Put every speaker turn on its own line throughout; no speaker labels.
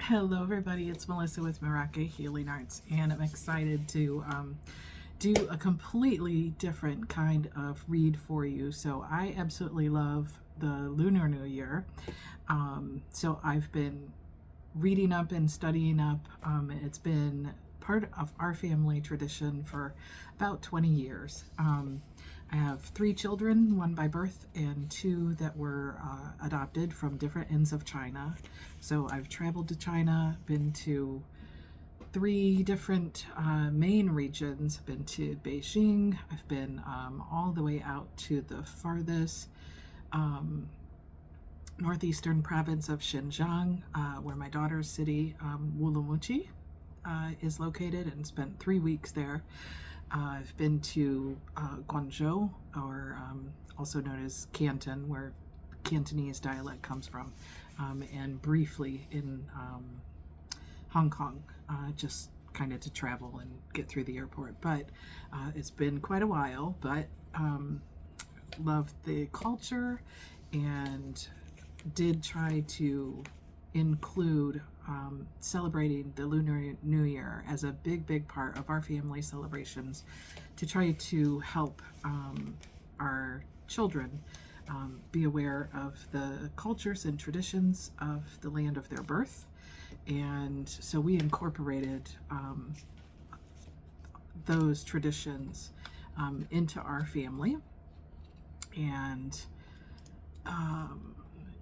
Hello everybody, it's Melissa with Meraki Healing Arts, and I'm excited to do a completely different kind of read for you. So I absolutely love the Lunar New Year. So I've been reading up and studying up. It's been part of our family tradition for about 20 years. I have 3 children, 1 by birth and 2 that were adopted from different ends of China. So I've traveled to China, been to 3 different main regions. I've been to Beijing, I've been all the way out to the farthest northeastern province of Xinjiang, where my daughter's city, Wulamuchi, is located, and spent 3 weeks there. I've been to Guangzhou, or also known as Canton, where Cantonese dialect comes from, and briefly in Hong Kong, just kind of to travel and get through the airport. But it's been quite a while, but loved the culture and did try to include celebrating the Lunar New Year as a big part of our family celebrations, to try to help our children be aware of the cultures and traditions of the land of their birth. And so we incorporated those traditions into our family, and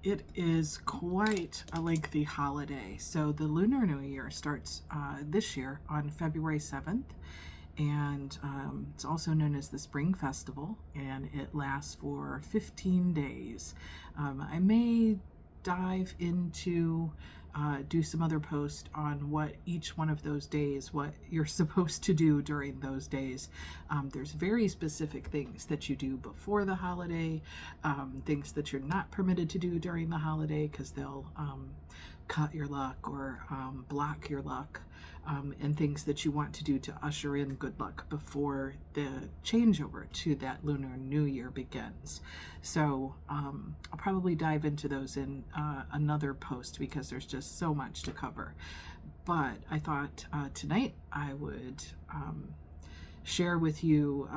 it is quite a lengthy holiday. So the Lunar New Year starts this year on February 7th, and it's also known as the Spring Festival, and it lasts for 15 days. I may dive into do some other post on what each one of those days, what you're supposed to do during those days. There's very specific things that you do before the holiday, things that you're not permitted to do during the holiday, because they'll cut your luck or block your luck, and things that you want to do to usher in good luck before the changeover to that Lunar New Year begins. So I'll probably dive into those in another post, because there's just so much to cover. But I thought tonight I would share with you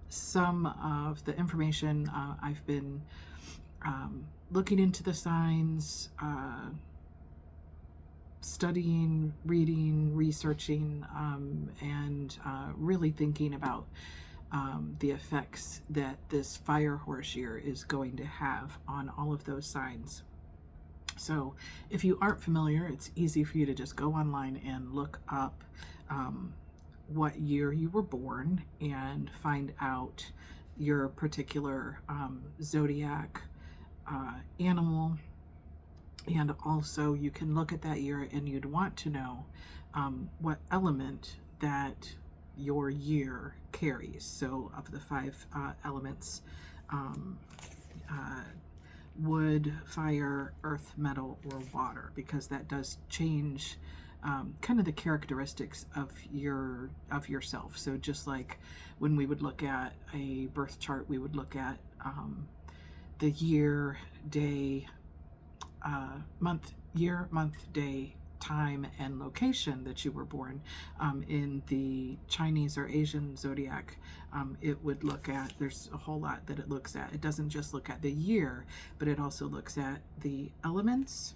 some of the information I've been looking into the signs, studying, reading, researching, and really thinking about the effects that this fire horse year is going to have on all of those signs. So if you aren't familiar, it's easy for you to just go online and look up what year you were born and find out your particular zodiac animal. And also you can look at that year and you'd want to know what element that your year carries. So of the 5 elements, wood, fire, earth, metal, or water, because that does change kind of the characteristics of yourself. So just like when we would look at a birth chart, we would look at the year, day, month, day, time, and location that you were born. In the Chinese or Asian zodiac, it would look at, there's a whole lot that it looks at. It doesn't just look at the year, but it also looks at the elements.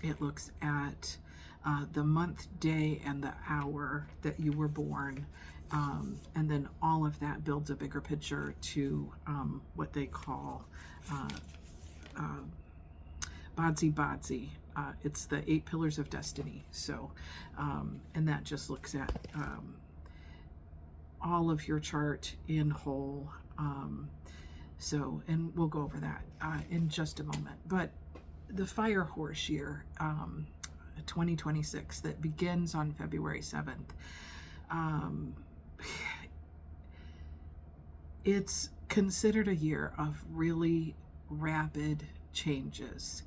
It looks at the month, day, and the hour that you were born. And then all of that builds a bigger picture to what they call Badzi. It's the 8 pillars of destiny. So, and that just looks at all of your chart in whole. So, and we'll go over that in just a moment. But the fire horse year, 2026, that begins on February 7th, it's considered a year of really rapid changes.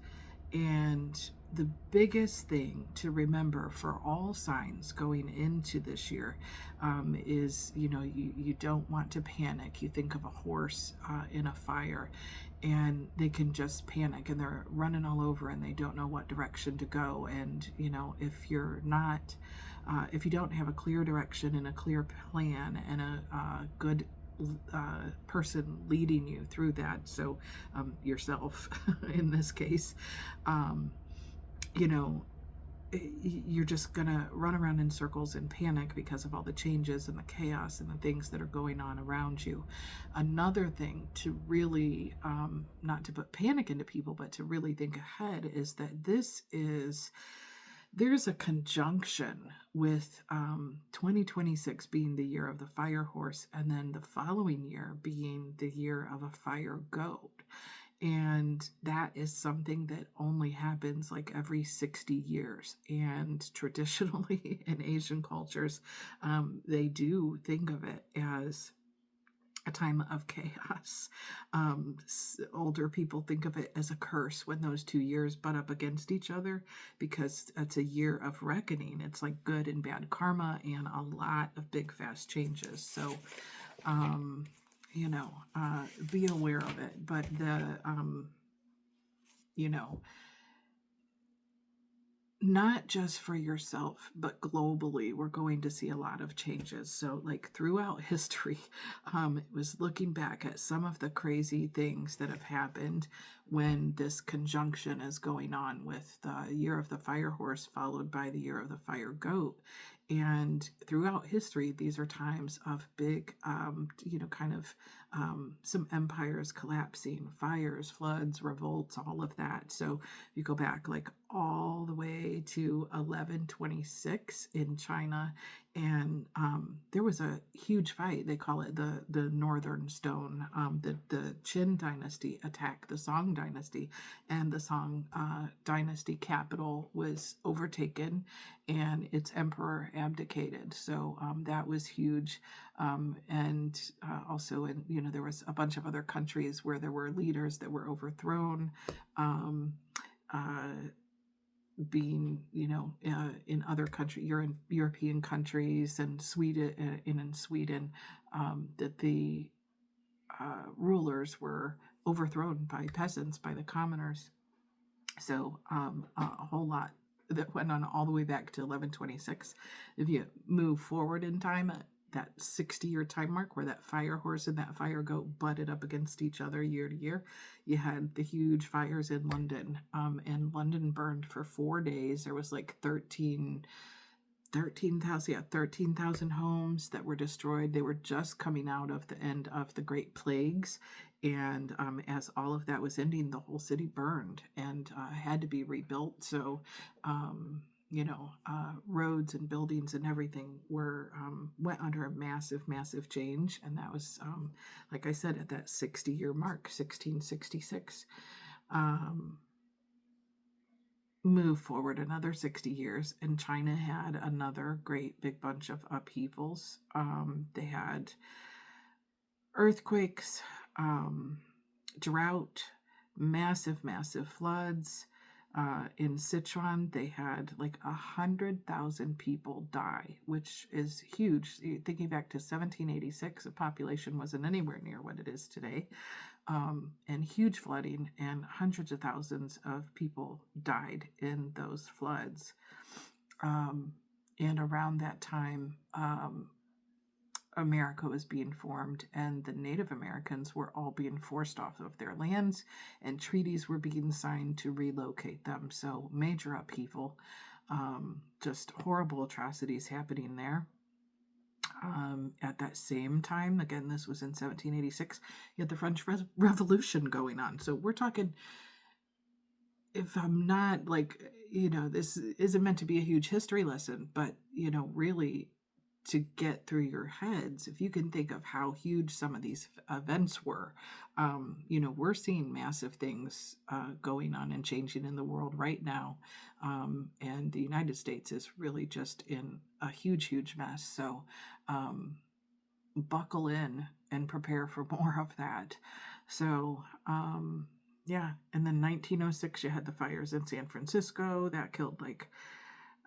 And the biggest thing to remember for all signs going into this year is, you don't want to panic. You think of a horse in a fire, and they can just panic, and they're running all over, and they don't know what direction to go. And if you're not if you don't have a clear direction and a clear plan and a good person leading you through that, so yourself in this case, um, you know you're just gonna run around in circles and panic because of all the changes and the chaos and the things that are going on around you. Another thing to really, not to put panic into people, but to really think ahead, is that there's a conjunction with 2026 being the year of the fire horse, and then the following year being the year of a fire goat. And that is something that only happens like every 60 years. And traditionally in Asian cultures, they do think of it as a time of chaos. Older people think of it as a curse when those 2 years butt up against each other, because it's a year of reckoning. It's like good and bad karma and a lot of big, fast changes. So, be aware of it. But not just for yourself, but globally, we're going to see a lot of changes. So, like throughout history, it was looking back at some of the crazy things that have happened when this conjunction is going on with the year of the fire horse, followed by the year of the fire goat. And throughout history, these are times of big, some empires collapsing, fires, floods, revolts, all of that. So you go back like all the way to 1126 in China, and there was a huge fight. They call it the Northern Stone. The Qin dynasty attacked the Song dynasty, and the Song dynasty capital was overtaken, and its emperor abdicated. So that was huge. And also, there was a bunch of other countries where there were leaders that were overthrown. Being, in other countries, European countries, and Sweden, in Sweden, that the rulers were overthrown by peasants, by the commoners. So a whole lot that went on all the way back to 1126. If you move forward in time, that 60-year time mark where that fire horse and that fire goat butted up against each other year to year, you had the huge fires in London, and London burned for 4 days. There was like 13,000 homes that were destroyed. They were just coming out of the end of the Great Plagues, and as all of that was ending, the whole city burned and had to be rebuilt. So roads and buildings and everything went under a massive change. And that was, like I said, at that 60-year mark, 1666. Move forward another 60 years, and China had another great big bunch of upheavals. They had earthquakes, drought, massive floods. In Sichuan, they had like 100,000 people die, which is huge. Thinking back to 1786, the population wasn't anywhere near what it is today. And huge flooding, and hundreds of thousands of people died in those floods. And around that time, America was being formed, and the Native Americans were all being forced off of their lands, and treaties were being signed to relocate them. So major upheaval, just horrible atrocities happening there. At that same time, again, this was in 1786, you had the French Revolution going on. So we're talking, if I'm not this isn't meant to be a huge history lesson, but, really to get through your heads, if you can think of how huge some of these events were, we're seeing massive things going on and changing in the world right now. And the United States is really just in a huge mess. So buckle in and prepare for more of that. So, yeah. And then 1906, you had the fires in San Francisco that killed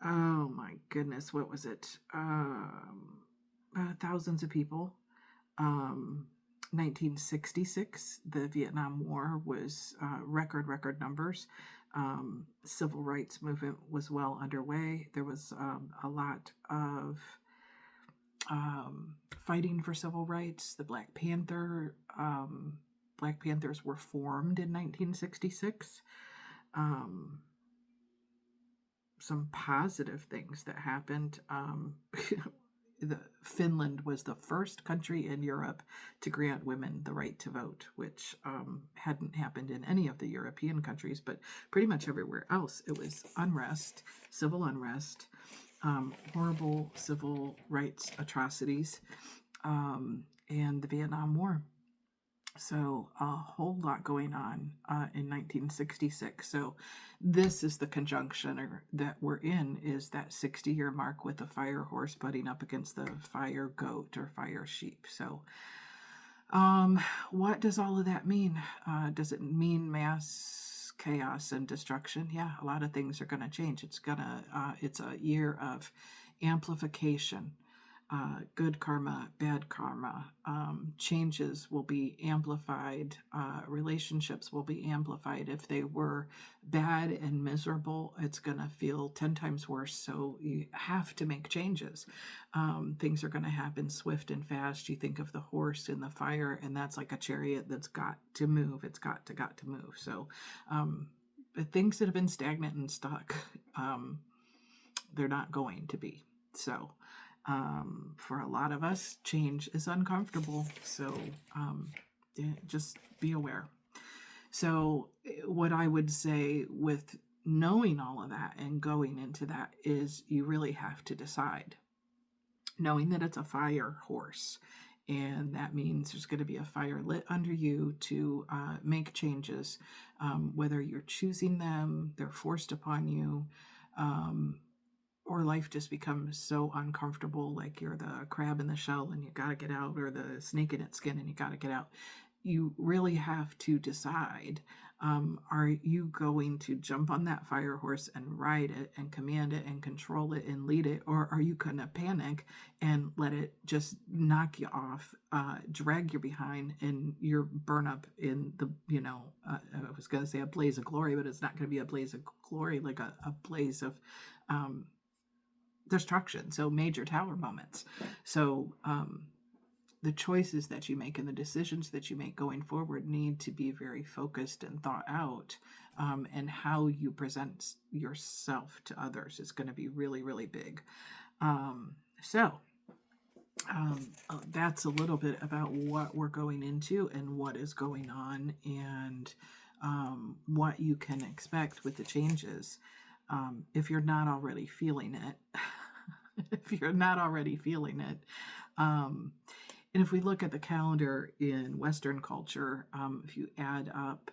oh my goodness, what was it? Thousands of people. 1966, the Vietnam War was record numbers. Civil rights movement was well underway. There was a lot of fighting for civil rights. The Black Panthers were formed in 1966. Some positive things that happened. Finland was the first country in Europe to grant women the right to vote, which hadn't happened in any of the European countries, but pretty much everywhere else. It was unrest, civil unrest, horrible civil rights atrocities, and the Vietnam War. So a whole lot going on in 1966. So this is the conjunction that we're in, is that 60-year mark with the fire horse butting up against the fire goat or fire sheep. So what does all of that mean? Does it mean mass chaos and destruction? Yeah, a lot of things are going to change. It's a year of amplification. Good karma, bad karma, changes will be amplified, relationships will be amplified. If they were bad and miserable, it's going to feel 10 times worse. So you have to make changes. Things are going to happen swift and fast. You think of the horse in the fire, and that's like a chariot that's got to move. It's got to move. So things that have been stagnant and stuck, they're not going to be. So for a lot of us, change is uncomfortable. So just be aware. So what I would say with knowing all of that and going into that is you really have to decide. Knowing that it's a fire horse, and that means there's going to be a fire lit under you to make changes, whether you're choosing them, they're forced upon you, or life just becomes so uncomfortable, like you're the crab in the shell and you got to get out, or the snake in its skin and you got to get out. You really have to decide, are you going to jump on that fire horse and ride it and command it and control it and lead it, or are you going to panic and let it just knock you off, drag you behind, and you're burn up in the, I was going to say a blaze of glory, but it's not going to be a blaze of glory, like a blaze of destruction. So major tower moments. So the choices that you make and the decisions that you make going forward need to be very focused and thought out, and how you present yourself to others is going to be really, really big. That's a little bit about what we're going into and what is going on, and what you can expect with the changes. If you're not already feeling it, and if we look at the calendar in Western culture, if you add up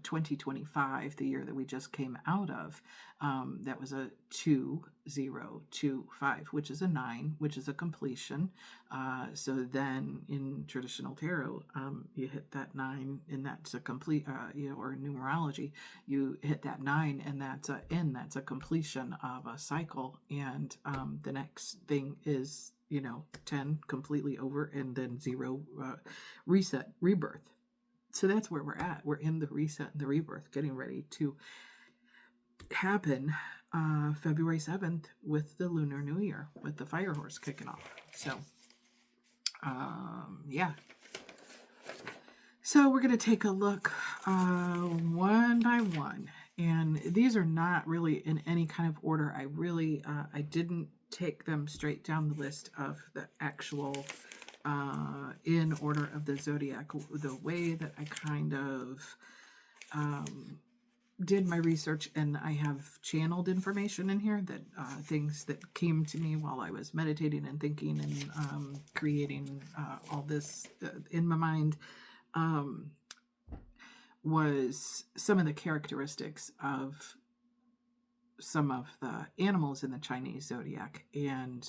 2025, the year that we just came out of, that was a 2025, which is a 9, which is a completion. So then in traditional tarot, you hit that 9, and that's a complete, or numerology, you hit that 9, and that's a end, that's a completion of a cycle. And the next thing is, 10, completely over, and then 0, reset, rebirth. So that's where we're at. We're in the reset and the rebirth, getting ready to happen February 7th with the Lunar New Year, with the fire horse kicking off. So, yeah. So we're going to take a look one by one. And these are not really in any kind of order. I didn't take them straight down the list of the actual in order of the Zodiac. The way that I kind of did my research, and I have channeled information in here, that things that came to me while I was meditating and thinking and creating all this in my mind, was some of the characteristics of some of the animals in the Chinese zodiac. And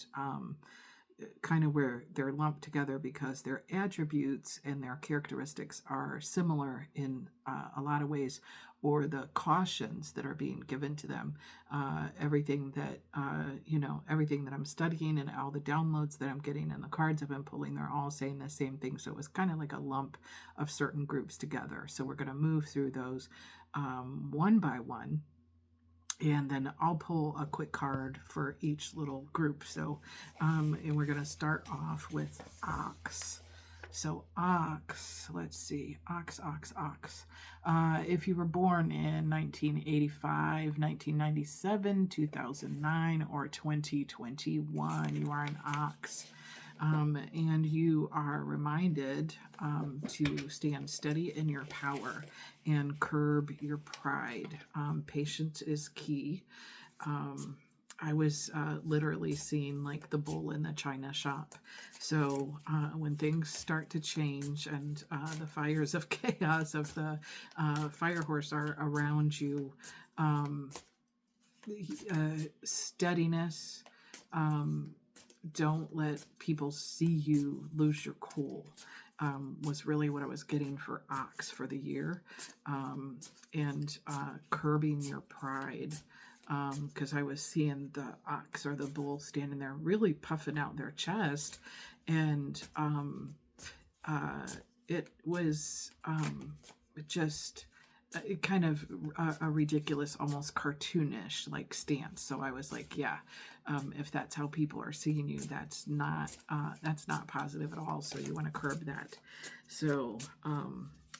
kind of where they're lumped together because their attributes and their characteristics are similar in a lot of ways, or the cautions that are being given to them. Everything that, everything that I'm studying and all the downloads that I'm getting and the cards I've been pulling, they're all saying the same thing. So it was kind of like a lump of certain groups together. So we're going to move through those one by one. And then I'll pull a quick card for each little group. So, and we're going to start off with Ox. So Ox, let's see, Ox. If you were born in 1985, 1997, 2009, or 2021, you are an Ox. And you are reminded to stand steady in your power and curb your pride. Patience is key. I was literally seeing like the bull in the china shop. So when things start to change and the fires of chaos of the fire horse are around you, steadiness, don't let people see you lose your cool, was really what I was getting for Ox for the year. And curbing your pride, because I was seeing the ox or the bull standing there really puffing out their chest, and it was just kind of a ridiculous, almost cartoonish like stance. So I was like, yeah, if that's how people are seeing you, that's not positive at all. So you want to curb that. So,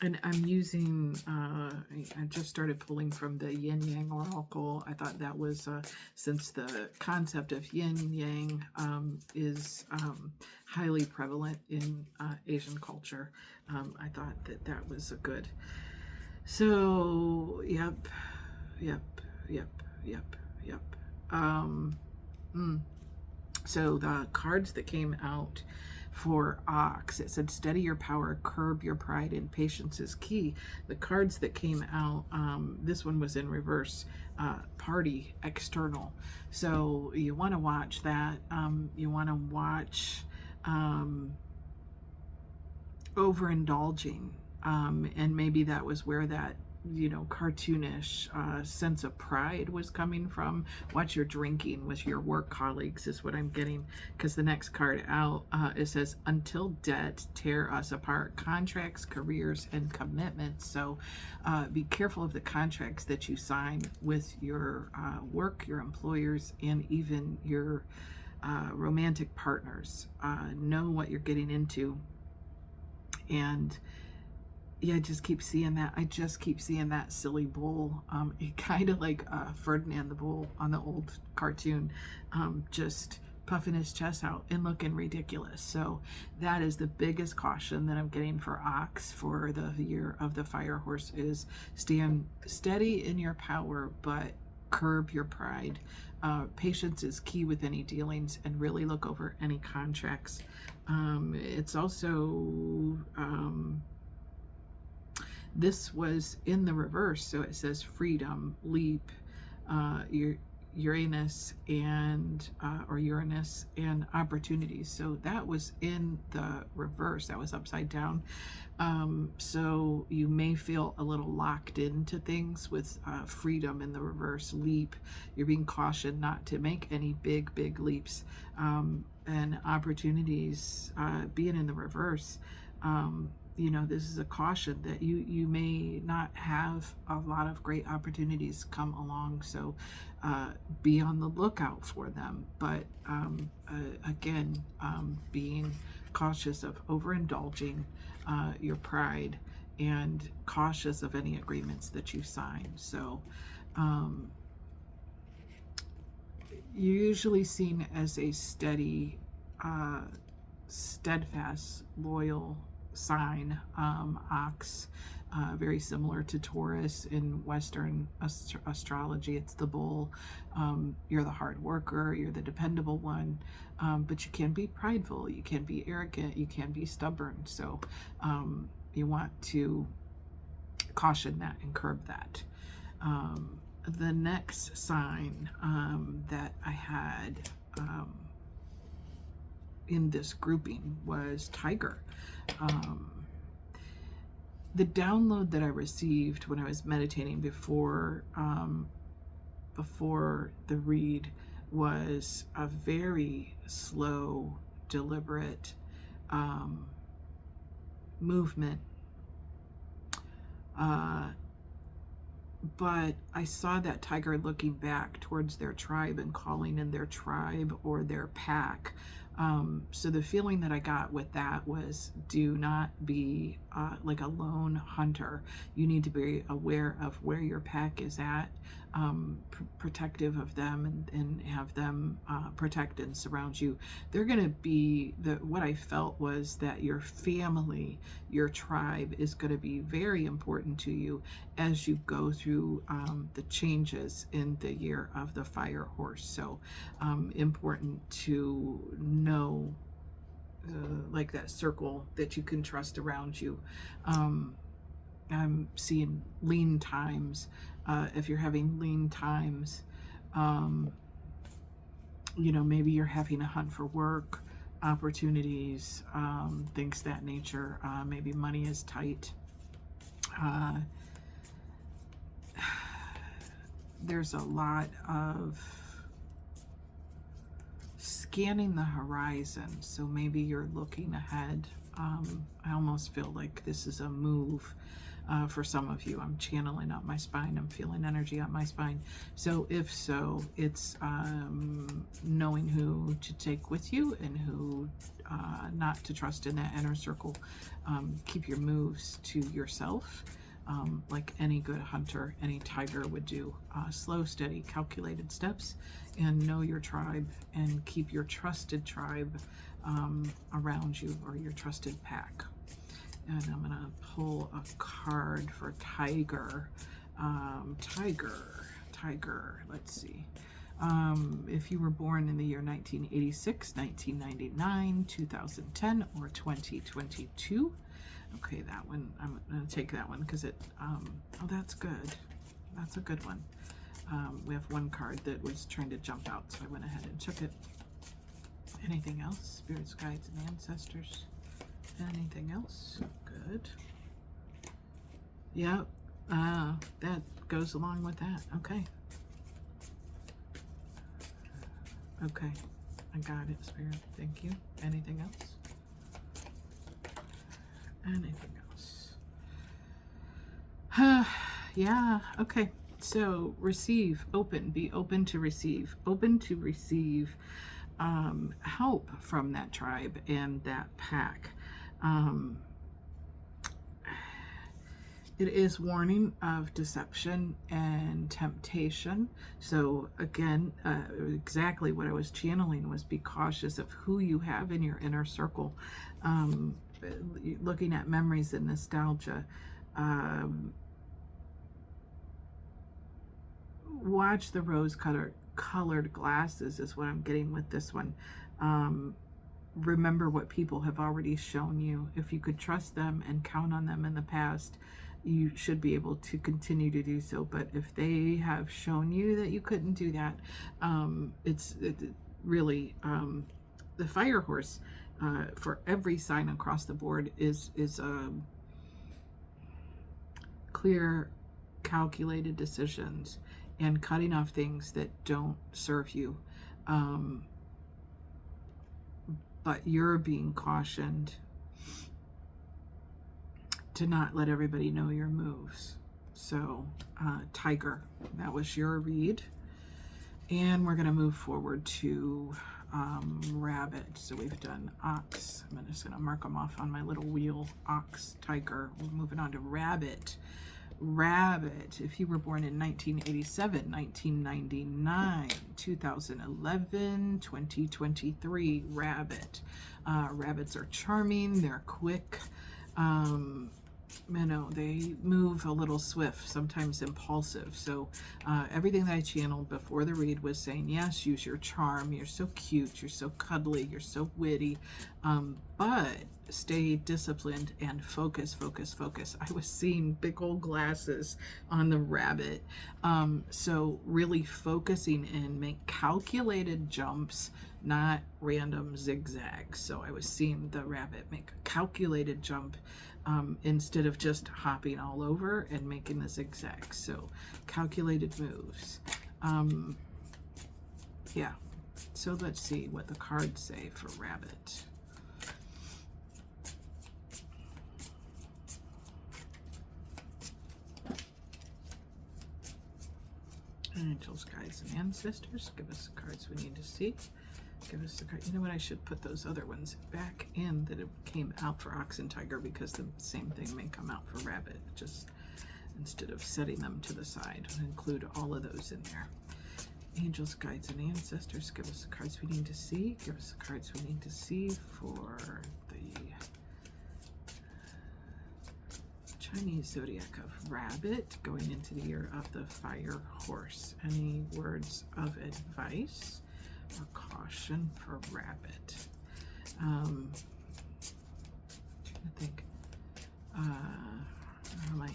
and I'm using, I just started pulling from the Yin Yang Oracle. I thought that was, since the concept of Yin Yang is highly prevalent in Asian culture, I thought that was a good. So, yep. So the cards that came out for Ox, it said steady your power, curb your pride, and patience is key. The cards that came out, this one was in reverse, party, external. So you want to watch that. You want to watch overindulging. And maybe that was where that, cartoonish sense of pride was coming from. Watch your drinking with your work colleagues is what I'm getting, because the next card out, it says, until debt tear us apart, contracts, careers, and commitments. So be careful of the contracts that you sign with your work, your employers, and even your romantic partners. Know what you're getting into. And yeah, I just keep seeing that silly bull. It kind of like Ferdinand the Bull on the old cartoon, just puffing his chest out and looking ridiculous. So that is the biggest caution that I'm getting for Ox for the year of the fire horse, is stand steady in your power, but curb your pride. Patience is key with any dealings, and really look over any contracts. It's also this was in the reverse, so it says freedom, leap, Uranus and Uranus and opportunities. So that was in the reverse. That was upside down. So you may feel a little locked into things with freedom in the reverse. Leap, you're being cautioned not to make any big leaps. And opportunities, being in the reverse, this is a caution that you may not have a lot of great opportunities come along. So be on the lookout for them. But again, being cautious of overindulging your pride, and cautious of any agreements that you sign. So you're usually seen as a steady, steadfast, loyal sign, Ox, very similar to Taurus in Western astrology. It's the bull. You're the hard worker, you're the dependable one, but you can be prideful, you can be arrogant, you can be stubborn. So you want to caution that and curb that. The next sign that I had in this grouping was Tiger. The download that I received when I was meditating before the read was a very slow, deliberate movement. But I saw that tiger looking back towards their tribe and calling in their tribe or their pack. So the feeling that I got with that was, do not be like a lone hunter. You need to be aware of where your pack is at, protective of them, and have them protect and surround you. They're going to be, what I felt was that your family, your tribe is going to be very important to you as you go through the changes in the year of the fire horse. So important to know like that circle that you can trust around you. I'm seeing lean times. If you're having lean times, you know, maybe you're having a hunt for work, opportunities, things that nature. Maybe money is tight. There's a lot of scanning the horizon. So maybe you're looking ahead. I almost feel like this is a move for some of you. I'm channeling up my spine. I'm feeling energy up my spine. So if so, it's knowing who to take with you and who not to trust in that inner circle. Keep your moves to yourself. Like any good hunter, any tiger would do. Slow, steady, calculated steps, and know your tribe and keep your trusted tribe around you, or your trusted pack. And I'm going to pull a card for Tiger. Tiger, let's see. If you were born in the year 1986, 1999, 2010, or 2022, okay, that one, I'm going to take that one because it, oh, that's good. That's a good one. We have one card that was trying to jump out, so I went ahead and took it. Anything else? Spirits, guides, and ancestors. Anything else? Good. Yep. That goes along with that. Okay. Okay. I got it, Spirit. Thank you. Anything else? Anything else? Yeah. Okay. So receive, open, be open to receive, help from that tribe and that pack. It is warning of deception and temptation. So again, exactly what I was channeling was, be cautious of who you have in your inner circle. Looking at memories and nostalgia. Watch the rose-colored glasses is what I'm getting with this one. Remember what people have already shown you. If you could trust them and count on them in the past, you should be able to continue to do so. But if they have shown you that you couldn't do that, it's really the fire horse for every sign across the board is clear, calculated decisions and cutting off things that don't serve you. But you're being cautioned to not let everybody know your moves. So, Tiger, that was your read. And we're going to move forward to Rabbit. So we've done Ox. I'm just going to mark them off on my little wheel. Ox, Tiger. We're moving on to Rabbit. Rabbit, if you were born in 1987, 1999, 2011, 2023, Rabbit. Rabbits are charming, they're quick, you know, they move a little swift, sometimes impulsive. So everything that I channeled before the read was saying, yes, use your charm. You're so cute. You're so cuddly. You're so witty. But stay disciplined and focus, focus, focus. I was seeing big old glasses on the rabbit. So really focusing in, make calculated jumps, not random zigzags. So I was seeing the rabbit make a calculated jump instead of just hopping all over and making the zigzags. So calculated moves. Yeah. So let's see what the cards say for rabbit. Angels, guides, and ancestors, give us the cards we need to see. Give us the card. You know what? I should put those other ones back in that it came out for ox and tiger, because the same thing may come out for rabbit. Just instead of setting them to the side, I'll include all of those in there. Angels, guides, and ancestors, give us the cards we need to see. Give us the cards we need to see for the Chinese zodiac of rabbit, going into the year of the fire horse. Any words of advice or caution for rabbit? Trying to think. My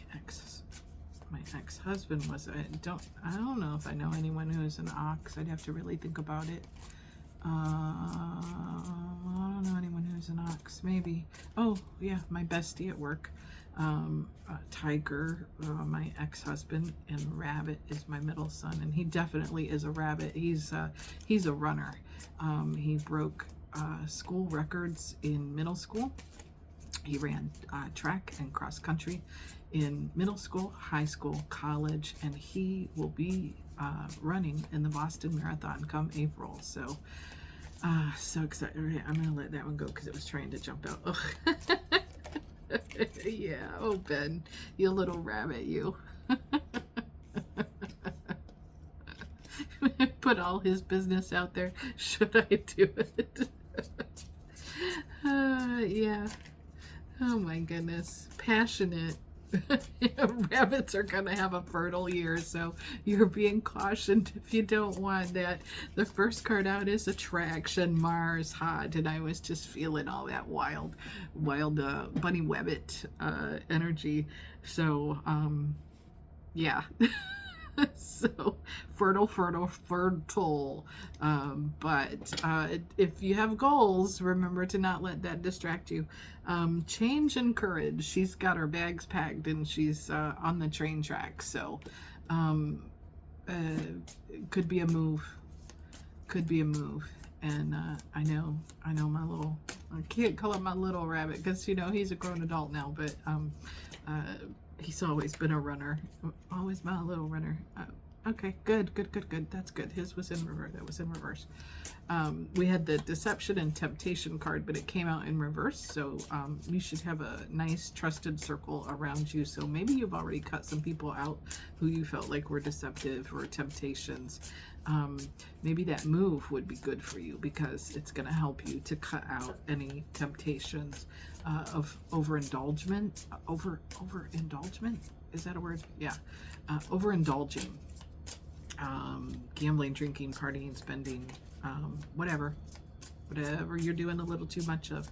ex-husband was. I don't know if I know anyone who is an ox. I'd have to really think about it. I don't know anyone who's an ox. Maybe. Oh yeah, my bestie at work. Tiger, my ex-husband, and rabbit is my middle son, and he definitely is a rabbit. He's a runner. He broke school records in middle school. He ran track and cross country in middle school, high school, college, and he will be running in the Boston Marathon come April. So so excited. I'm gonna let that one go because it was trying to jump out. Ugh. Yeah, oh Ben, you little rabbit, you. Put all his business out there. Should I do it? Yeah. Oh my goodness. Passionate. Rabbits are going to have a fertile year, so you're being cautioned if you don't want that. The first card out is Attraction, Mars, Hot, and I was just feeling all that wild bunny wabbit energy. So, yeah. So fertile. But if you have goals, remember to not let that distract you. Change and courage. She's got her bags packed and she's on the train track. So could be a move. And I know my little, I can't call him my little rabbit because you know he's a grown adult now, but he's always been a runner. Always my little runner. Okay, good. That's good. His was in reverse. That was in reverse. We had the Deception and Temptation card, but it came out in reverse. So you should have a nice trusted circle around you. So maybe you've already cut some people out who you felt like were deceptive or temptations. Maybe that move would be good for you because it's going to help you to cut out any temptations of overindulgence. Overindulgement? Is that a word? Yeah. Overindulging. Gambling, drinking, partying, spending, whatever you're doing a little too much of.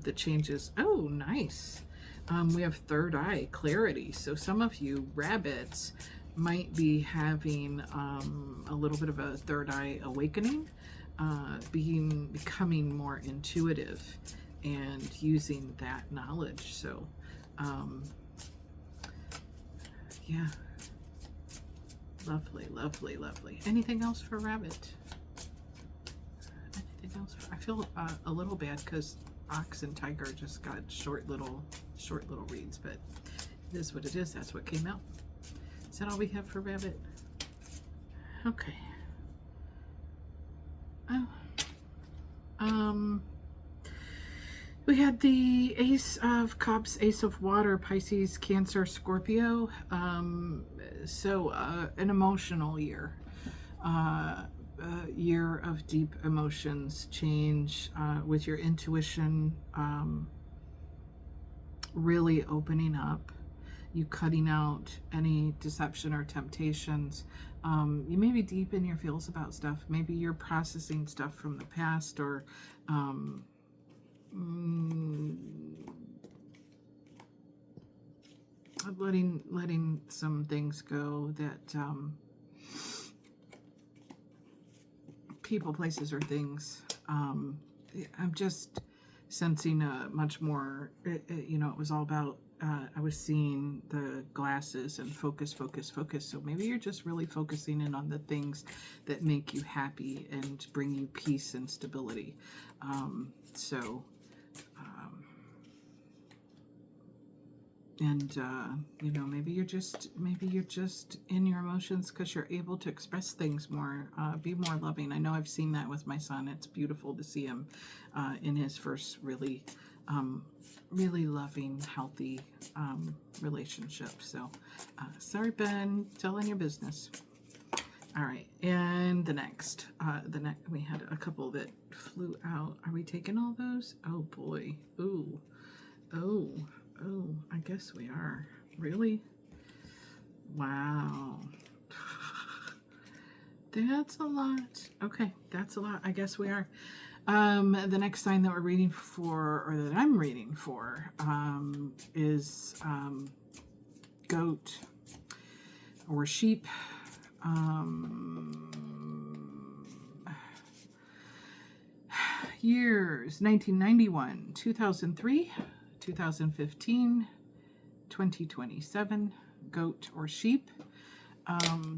The changes. Oh, nice. We have third eye clarity. So some of you rabbits might be having a little bit of a third eye awakening, becoming more intuitive and using that knowledge. So yeah, lovely. Anything else for rabbit? Anything else? I feel a little bad because ox and tiger just got short little reads, but it is what it is. That's what came out. Is that all we have for rabbit? Okay. We had the Ace of Cups, Ace of Water, Pisces, Cancer, Scorpio. So an emotional year. Year of deep emotions, change with your intuition, really opening up, you cutting out any deception or temptations. You maybe deepen your feels about stuff. Maybe you're processing stuff from the past, or letting some things go that people, places, or things. I'm just sensing a much more, it was all about, I was seeing the glasses and focus, focus, focus. So maybe you're just really focusing in on the things that make you happy and bring you peace and stability. Maybe you're just in your emotions because you're able to express things more, be more loving. I know I've seen that with my son. It's beautiful to see him in his first really loving, healthy relationship. So sorry, Ben, telling your business. All right, and the next we had a couple that flew out. Are we taking all those? Oh boy. Ooh. Oh, I guess we are. Really? Wow. That's a lot. Okay, that's a lot. I guess we are. The next sign that we're reading for, or that I'm reading for, is goat or sheep. Years 1991, 2003, 2015, 2027, goat or sheep.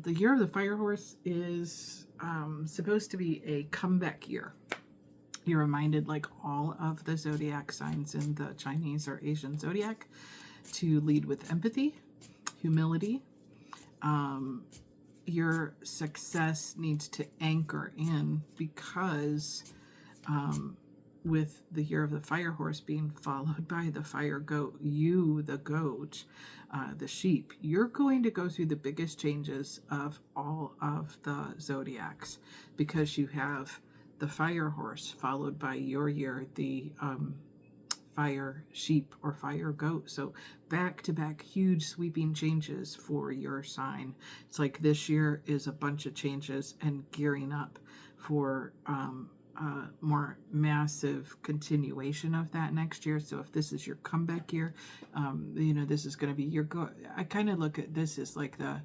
The year of the fire horse is supposed to be a comeback year. You're reminded, like all of the zodiac signs in the Chinese or Asian zodiac, to lead with empathy, humility. Your success needs to anchor in, because with the year of the fire horse being followed by the fire goat, you, the goat, the sheep, you're going to go through the biggest changes of all of the zodiacs, because you have the fire horse followed by your year, the fire sheep or fire goat. So back to back huge sweeping changes for your sign. It's like this year is a bunch of changes and gearing up for more massive continuation of that next year. So if this is your comeback year, this is going to be your I kind of look at this as like the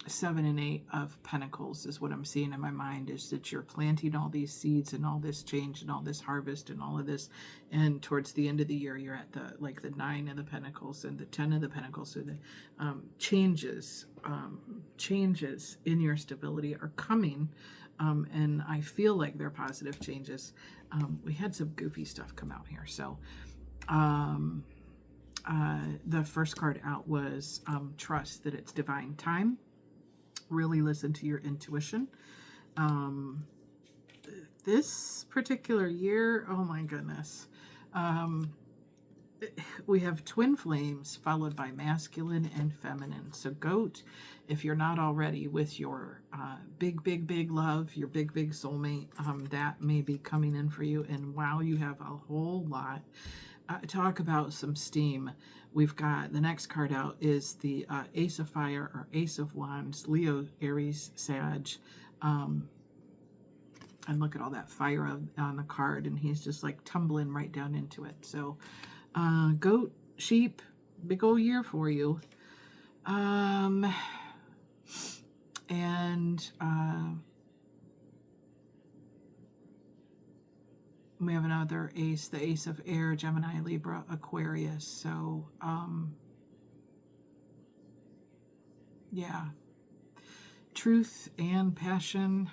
7 and 8 of Pentacles is what I'm seeing in my mind, is that you're planting all these seeds and all this change and all this harvest and all of this, and towards the end of the year you're at the 9 of the Pentacles and the 10 of the Pentacles. So the changes in your stability are coming, and I feel like they're positive changes. We had some goofy stuff come out here. So the first card out was trust that it's divine time. Really listen to your intuition. This particular year, oh my goodness, we have twin flames followed by masculine and feminine. So goat, if you're not already with your big love, your big soulmate, that may be coming in for you. And wow, you have a whole lot. Talk about some steam. We've got the next card out is the Ace of Fire or Ace of Wands, Leo, Aries, Sag. And look at all that fire on the card, and he's just like tumbling right down into it. So goat, sheep, big old year for you. We have another ace, the Ace of Air, Gemini, Libra, Aquarius. So, yeah. Truth and passion.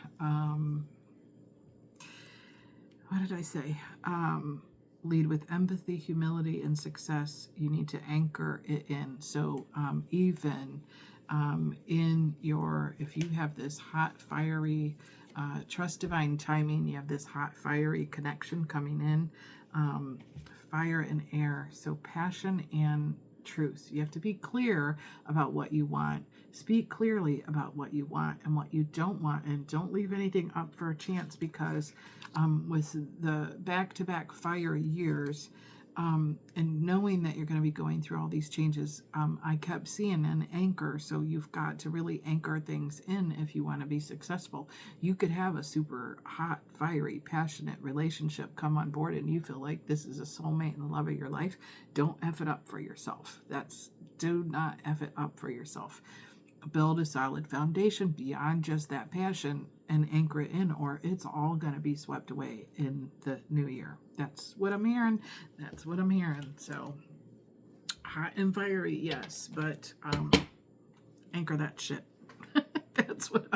What did I say? Lead with empathy, humility, and success. You need to anchor it in. So, even in your, if you have this hot, fiery, trust divine timing, you have this hot, fiery connection coming in, fire and air. So passion and truth. You have to be clear about what you want. Speak clearly about what you want and what you don't want, and don't leave anything up for a chance, because with the back-to-back fire years, And knowing that you're going to be going through all these changes, I kept seeing an anchor. So you've got to really anchor things in if you want to be successful. You could have a super hot, fiery, passionate relationship come on board and you feel like this is a soulmate and the love of your life. Don't F it up for yourself. Do not F it up for yourself. Build a solid foundation beyond just that passion and anchor it in, or it's all going to be swept away in the new year. That's what I'm hearing. That's what I'm hearing. So hot and fiery, yes, but anchor that shit. That's what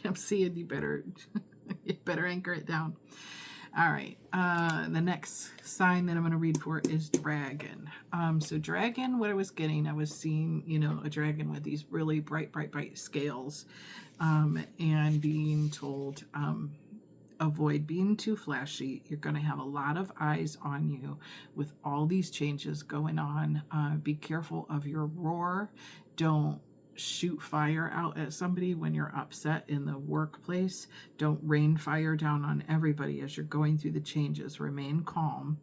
I'm seeing. You better anchor it down. All right, the next sign that I'm going to read for is dragon. So dragon, what I was seeing, a dragon with these really bright scales, and being told, avoid being too flashy. You're going to have a lot of eyes on you with all these changes going on. Be careful of your roar. Don't shoot fire out at somebody when you're upset in the workplace. Don't rain fire down on everybody as you're going through the changes. Remain calm.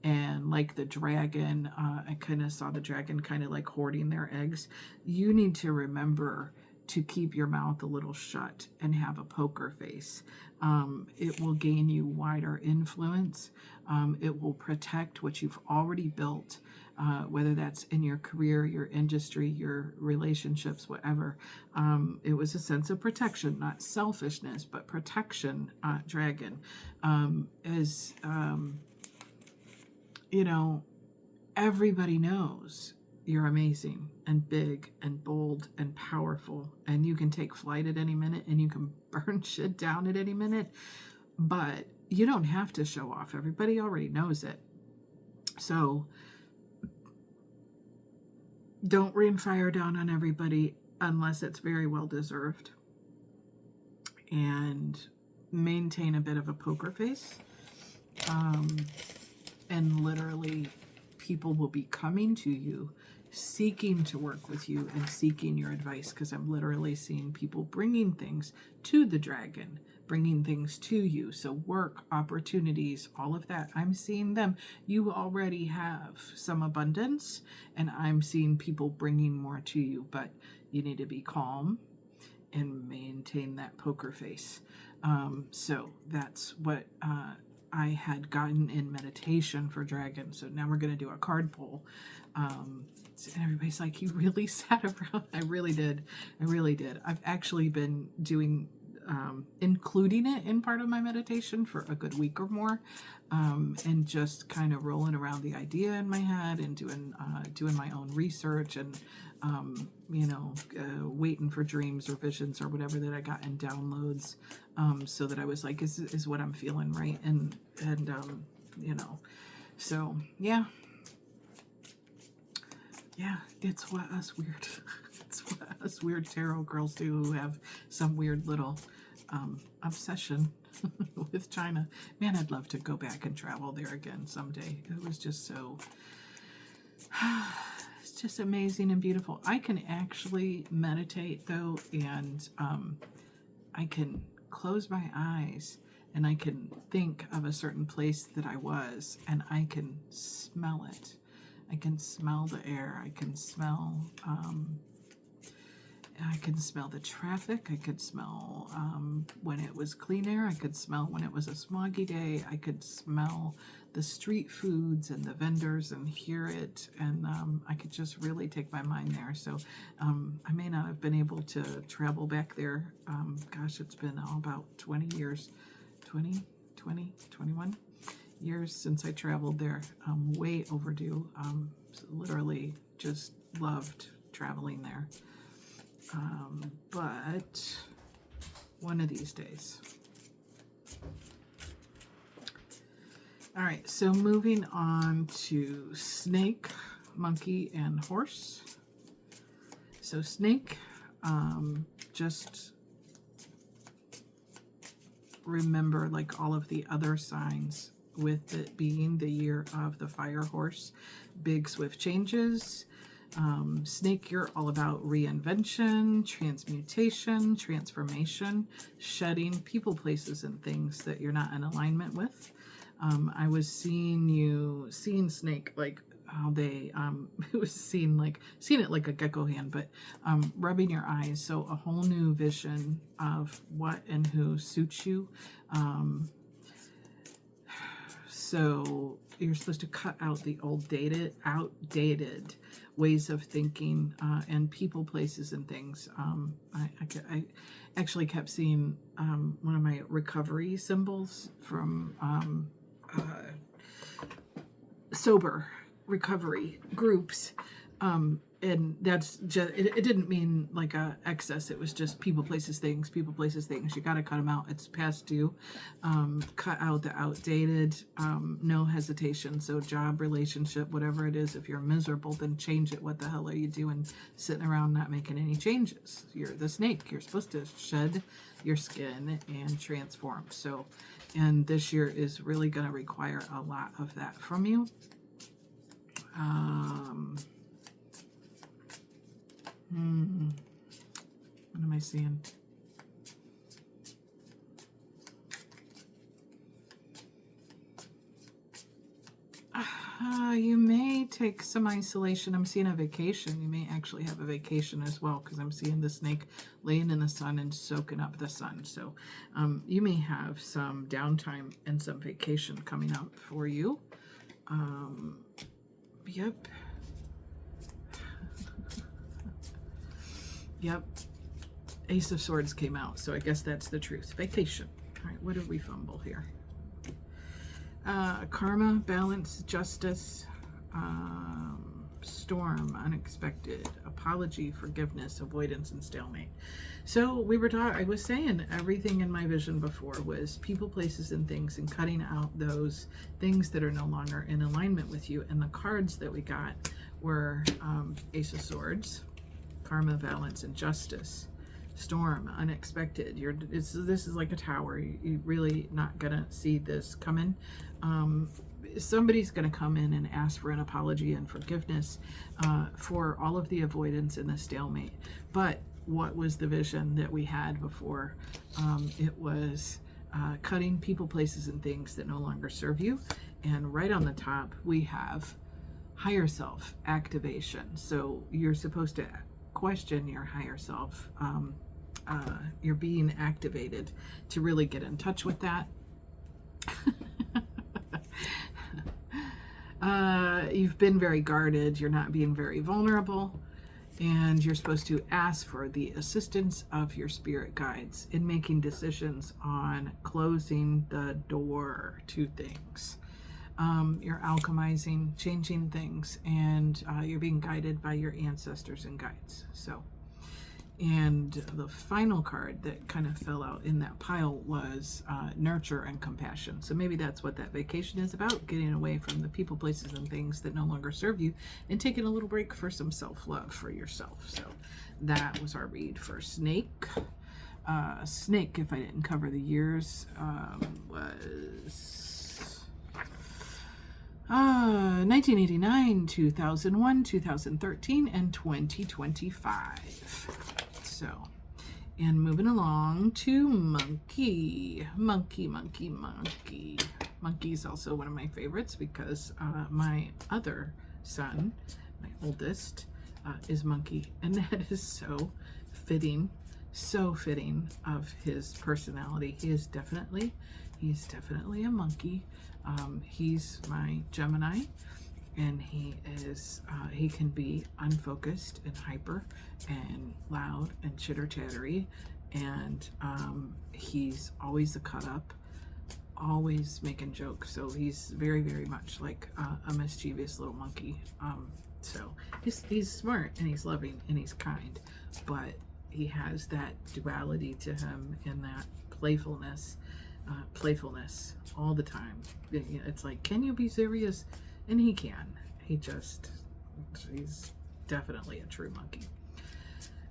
And like the dragon, I kind of saw the dragon kind of like hoarding their eggs. You need to remember to keep your mouth a little shut and have a poker face. It will gain you wider influence. It will protect what you've already built, whether that's in your career, your industry, your relationships, whatever. It was a sense of protection, not selfishness, but protection, dragon. Everybody knows you're amazing and big and bold and powerful, and you can take flight at any minute and you can burn shit down at any minute, but you don't have to show off. Everybody already knows it. So don't rain fire down on everybody unless it's very well deserved, and maintain a bit of a poker face. And literally people will be coming to you, seeking to work with you and seeking your advice, because I'm literally seeing people bringing things to the dragon, bringing things to you. So work, opportunities, all of that, I'm seeing them. You already have some abundance, and I'm seeing people bringing more to you, but you need to be calm and maintain that poker face. So that's what I had gotten in meditation for dragon. So now we're going to do a card pull. And everybody's like, you really sat around. I really did. I've actually been doing, including it in part of my meditation for a good week or more, and just kind of rolling around the idea in my head and doing my own research and, waiting for dreams or visions or whatever that I got in downloads, so that I was like, is what I'm feeling right? And so yeah, it's what us weird, it's what us weird tarot girls do who have some weird little obsession with China. Man, I'd love to go back and travel there again someday. It was just so it's just amazing and beautiful. I can actually meditate though, and I can close my eyes and I can think of a certain place that I was, and I can smell it. I can smell the air. I can smell the traffic. I could smell when it was clean air. I could smell when it was a smoggy day. I could smell the street foods and the vendors and hear it. And I could just really take my mind there. So I may not have been able to travel back there. Gosh, it's been about 20 years, 21 years since I traveled there. Way overdue. Literally just loved traveling there. But one of these days. All right, so moving on to snake, monkey, and horse. So snake, just remember, like all of the other signs, with it being the year of the fire horse, big swift changes. Snake, you're all about reinvention, transmutation, transformation, shedding people, places, and things that you're not in alignment with. I was seeing snake, like how they, it was seeing it like a gecko hand, but rubbing your eyes. So a whole new vision of what and who suits you. So you're supposed to cut out the outdated ways of thinking and people, places, and things. I actually kept seeing one of my recovery symbols from sober recovery groups. And that's just, it didn't mean like a excess. It was just people, places, things, people, places, things. You got to cut them out. It's past due. Cut out the outdated, no hesitation. So job, relationship, whatever it is, if you're miserable, then change it. What the hell are you doing sitting around not making any changes? You're the snake. You're supposed to shed your skin and transform. So, and this year is really going to require a lot of that from you. What am I seeing? You may take some isolation. I'm seeing a vacation. You may actually have a vacation as well, because I'm seeing the snake laying in the sun and soaking up the sun. So you may have some downtime and some vacation coming up for you. Yep. Yep. Ace of Swords came out, so I guess that's the truth. Vacation. All right, what did we fumble here? Karma, balance, justice, storm, unexpected, apology, forgiveness, avoidance, and stalemate. So I was saying everything in my vision before was people, places, and things, and cutting out those things that are no longer in alignment with you. And the cards that we got were Ace of Swords, karma, balance, and justice. Storm, unexpected. This is like a tower. You're really not gonna see this coming. Somebody's gonna come in and ask for an apology and forgiveness for all of the avoidance and the stalemate. But what was the vision that we had before? It was cutting people, places, and things that no longer serve you. And right on the top, we have higher self activation. So you're supposed to question your higher self. You're being activated to really get in touch with that. You've been very guarded. You're not being very vulnerable. And you're supposed to ask for the assistance of your spirit guides in making decisions on closing the door to things. You're alchemizing, changing things, and you're being guided by your ancestors and guides. So, and the final card that kind of fell out in that pile was nurture and compassion. So maybe that's what that vacation is about, getting away from the people, places, and things that no longer serve you and taking a little break for some self-love for yourself. So that was our read for snake. Snake, if I didn't cover the years, was 1989, 2001, 2013, and 2025. So, and moving along to monkey. Monkey. Monkey is also one of my favorites because my other son, my oldest, is monkey. And that is so fitting of his personality. He's definitely a monkey. He's my Gemini, and he can be unfocused and hyper and loud and chitter chattery, and he's always a cut up, always making jokes. So he's very, very much like a mischievous little monkey. So he's smart and he's loving and he's kind, but he has that duality to him and that playfulness all the time. It's like, can you be serious? And he can. He's definitely a true monkey.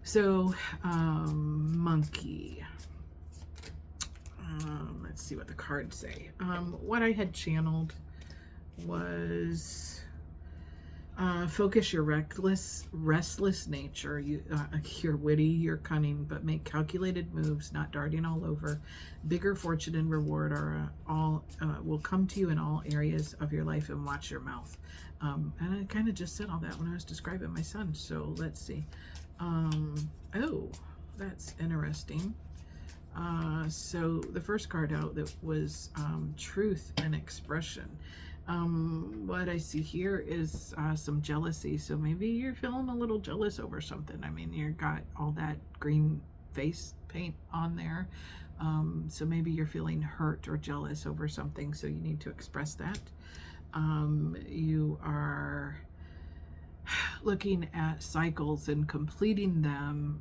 So, monkey. Let's see what the cards say. What I had channeled was Focus your restless nature. You're witty, you're cunning, but make calculated moves, not darting all over. Bigger fortune and reward will come to you in all areas of your life, and watch your mouth. And I kind of just said all that when I was describing my son. So let's see. Oh, that's interesting. So the first card out that was truth and expression. What I see here is some jealousy. So maybe you're feeling a little jealous over something. I mean, you got all that green face paint on there. So maybe you're feeling hurt or jealous over something. So you need to express that. You are looking at cycles and completing them,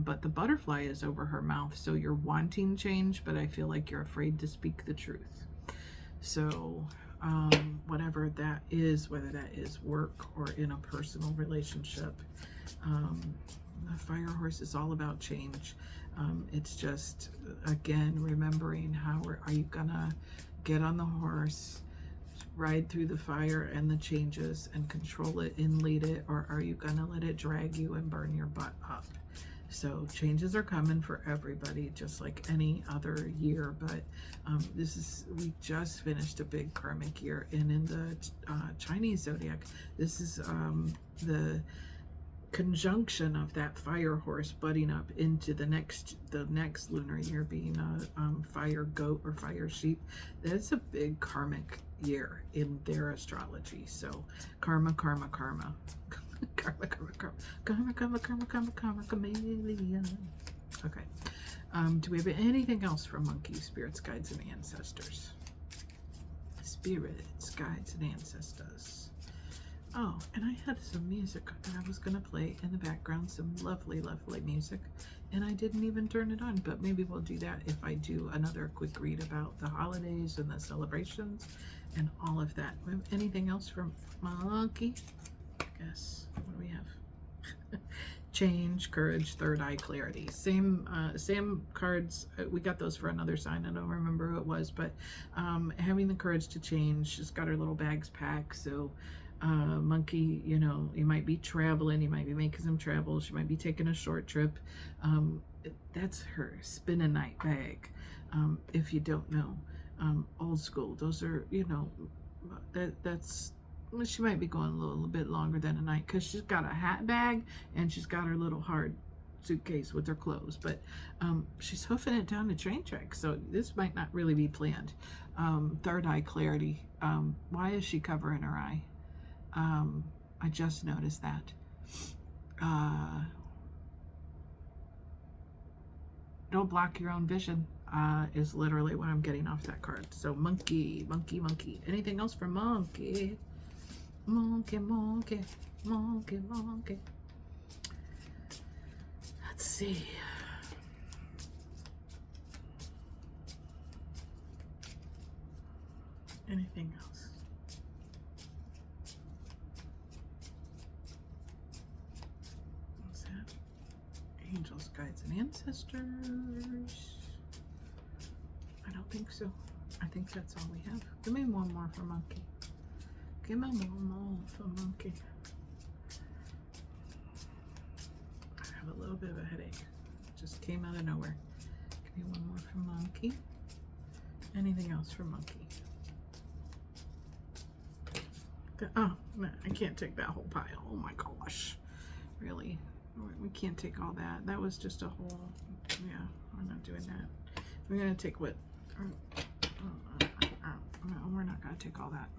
but the butterfly is over her mouth. So you're wanting change, but I feel like you're afraid to speak the truth. So whatever that is, whether that is work or in a personal relationship, the fire horse is all about change. It's just, again, remembering how are you gonna get on the horse, ride through the fire and the changes and control it and lead it, or are you gonna let it drag you and burn your butt up? So changes are coming for everybody, just like any other year. But we just finished a big karmic year, and in the Chinese zodiac, this is the conjunction of that fire horse butting up into the next lunar year being a fire goat or fire sheep. That's a big karmic year in their astrology. So karma, karma, karma. Karma, karma, karma, karma, karma, karma, karma, karma, chameleon. Okay. Do we have anything else from monkeys, spirits, guides, and ancestors? Spirits, guides, and ancestors. Oh, and I had some music that I was going to play in the background, some lovely, lovely music, and I didn't even turn it on, but maybe we'll do that if I do another quick read about the holidays and the celebrations and all of that. Anything else from monkey? Yes. What do we have? Change, courage, third eye, clarity. Same cards. We got those for another sign. I don't remember who it was, but having the courage to change. She's got her little bags packed. So monkey, you know, you might be traveling. You might be making some travel. She might be taking a short trip. That's her spin a night bag. If you don't know, old school. Those are, you know, that's. She might be going a little bit longer than a night because she's got a hat bag and she's got her little hard suitcase with her clothes, but she's hoofing it down the train track, so this might not really be planned. Third eye, clarity. Why is she covering her eye? I just noticed that. Don't block your own vision is literally what I'm getting off that card. So monkey, monkey, monkey. Anything else for monkey? Monkey, monkey, monkey, monkey. Let's see. Anything else? What's that? Angels, guides, and ancestors. I don't think so. I think that's all we have. Give me one more for monkey. Give me one more for monkey. I have a little bit of a headache. Just came out of nowhere. Give me one more for monkey. Anything else for monkey? Oh, no, I can't take that whole pile. Oh my gosh. Really? We can't take all that. That was just a whole, yeah, we're not doing that. We're going to take what? No, we're not going to take all that.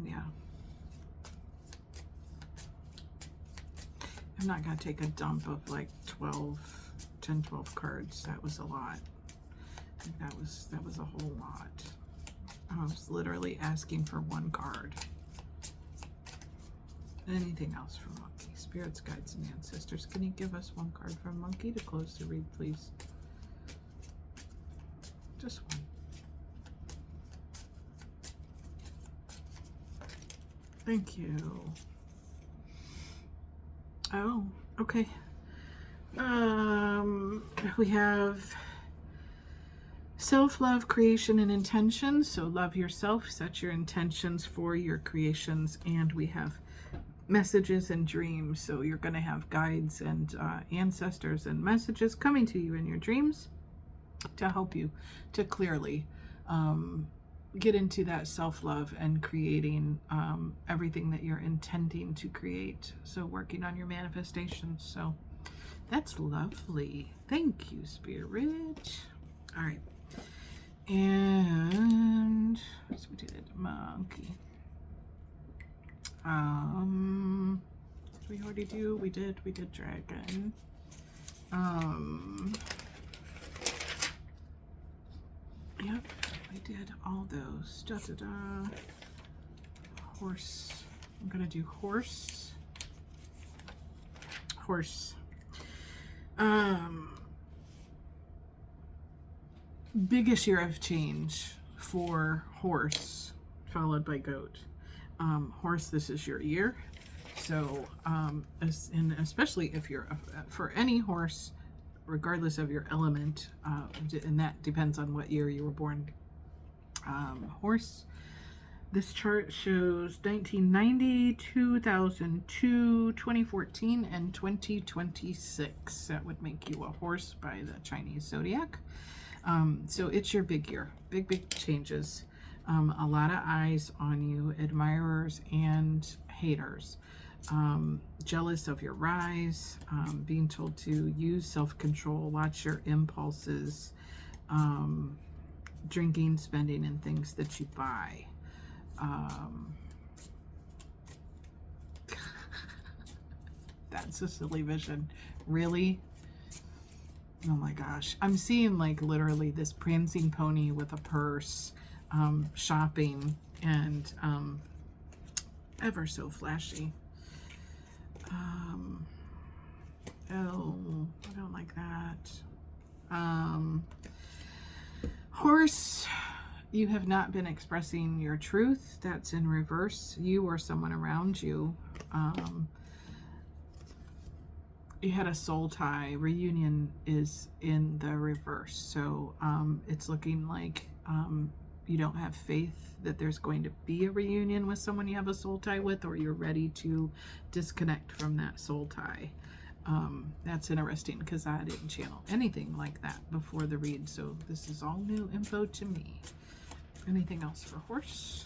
Yeah. I'm not going to take a dump of like 10, 12 cards. That was a lot. I think that was a whole lot. I was literally asking for one card. Anything else for monkey? Spirits, guides, and ancestors. Can you give us one card from monkey to close the read, please? Just one. Thank you. Oh, okay. We have Self-love, creation, and intentions. So love yourself, set your intentions for your creations, and we have messages and dreams. So you're going to have guides and ancestors and messages coming to you in your dreams to help you to clearly get into that self-love and creating everything that you're intending to create. So working on your manifestations. So that's lovely. Thank you, Spirit. All right. And so we did monkey. Did we already do? We did dragon. Yep, we did all those. Da da da. Horse. I'm gonna do horse. Horse. Biggest year of change for horse, followed by goat. Horse, this is your year. So, and especially if you're, for any horse, regardless of your element, and that depends on what year you were born. Horse, this chart shows 1990, 2002, 2014, and 2026. That would make you a horse by the Chinese Zodiac. So it's your big year, big changes. A lot of eyes on you, admirers and haters. Jealous of your rise, being told to use self-control, watch your impulses, drinking, spending, and things that you buy. That's a silly vision. Really? Oh my gosh. I'm seeing like literally this prancing pony with a purse, shopping, and ever so flashy. Oh, I don't like that. Horse, you have not been expressing your truth. That's in reverse. You or someone around you. You had a soul tie. Reunion is in the reverse. So it's looking like you don't have faith that there's going to be a reunion with someone you have a soul tie with, or you're ready to disconnect from that soul tie. That's interesting because I didn't channel anything like that before the read. So this is all new info to me. Anything else for horse?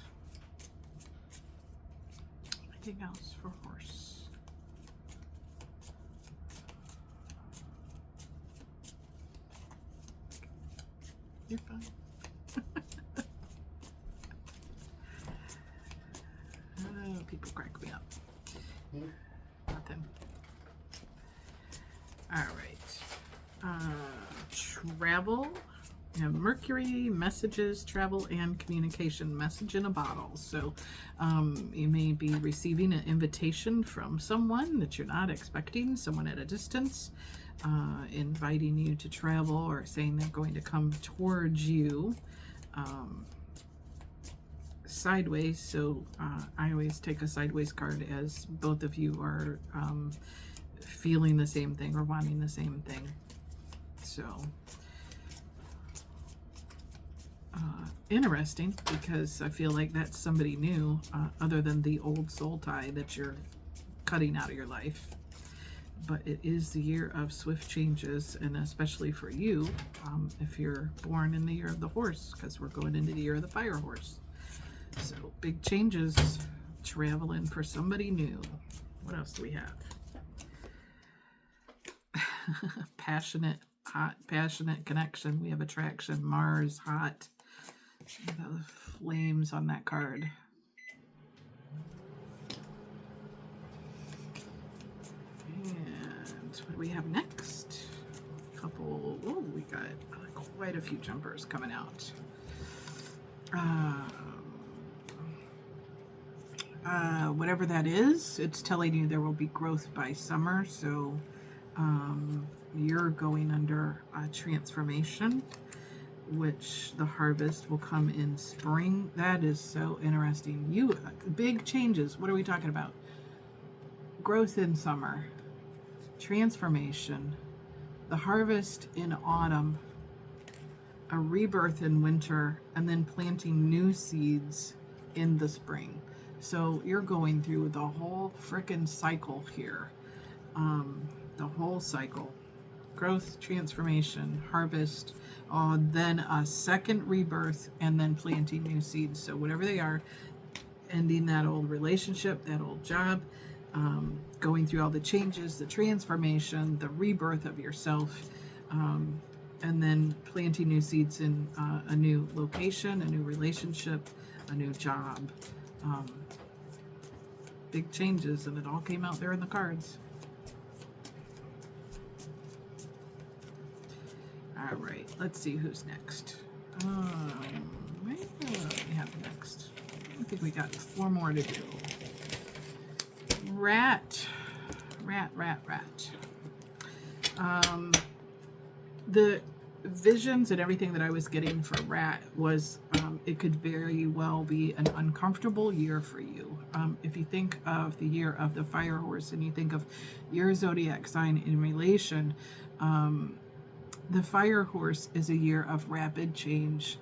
Anything else for horse? You're fine. Oh, people crack me up. Nothing. All right. Travel. You have Mercury, messages, travel, and communication. Message in a bottle. So you may be receiving an invitation from someone that you're not expecting, someone at a distance, inviting you to travel or saying they're going to come towards you sideways. So I always take a sideways card as both of you are feeling the same thing or wanting the same thing. So interesting, because I feel like that's somebody new other than the old soul tie that you're cutting out of your life. But it is the year of swift changes, and especially for you if you're born in the year of the horse, because we're going into the year of the fire horse. So big changes, traveling for somebody new. What else do we have? Passionate, hot, passionate connection. We have attraction, Mars, hot. The flames on that card. And what do we have next? Couple, oh, we got quite a few jumpers coming out. Whatever that is, it's telling you there will be growth by summer. So you're going under a transformation, which the harvest will come in spring. That is so interesting. Big changes. What are we talking about? Growth in summer, transformation, the harvest in autumn, a rebirth in winter, and then planting new seeds in the spring. So you're going through the whole frickin' cycle here. The whole cycle. Growth, transformation, harvest, then a second rebirth, and then planting new seeds. So whatever they are, ending that old relationship, that old job, going through all the changes, the transformation, the rebirth of yourself, and then planting new seeds in a new location, a new relationship, a new job. Big changes, and it all came out there in the cards. All right, let's see who's next. What do we have next? I think we got 4 more to do. Rat. The visions and everything that I was getting for rat was it could very well be an uncomfortable year for you. If you think of the year of the fire horse and you think of your zodiac sign in relation, the fire horse is a year of rapid change,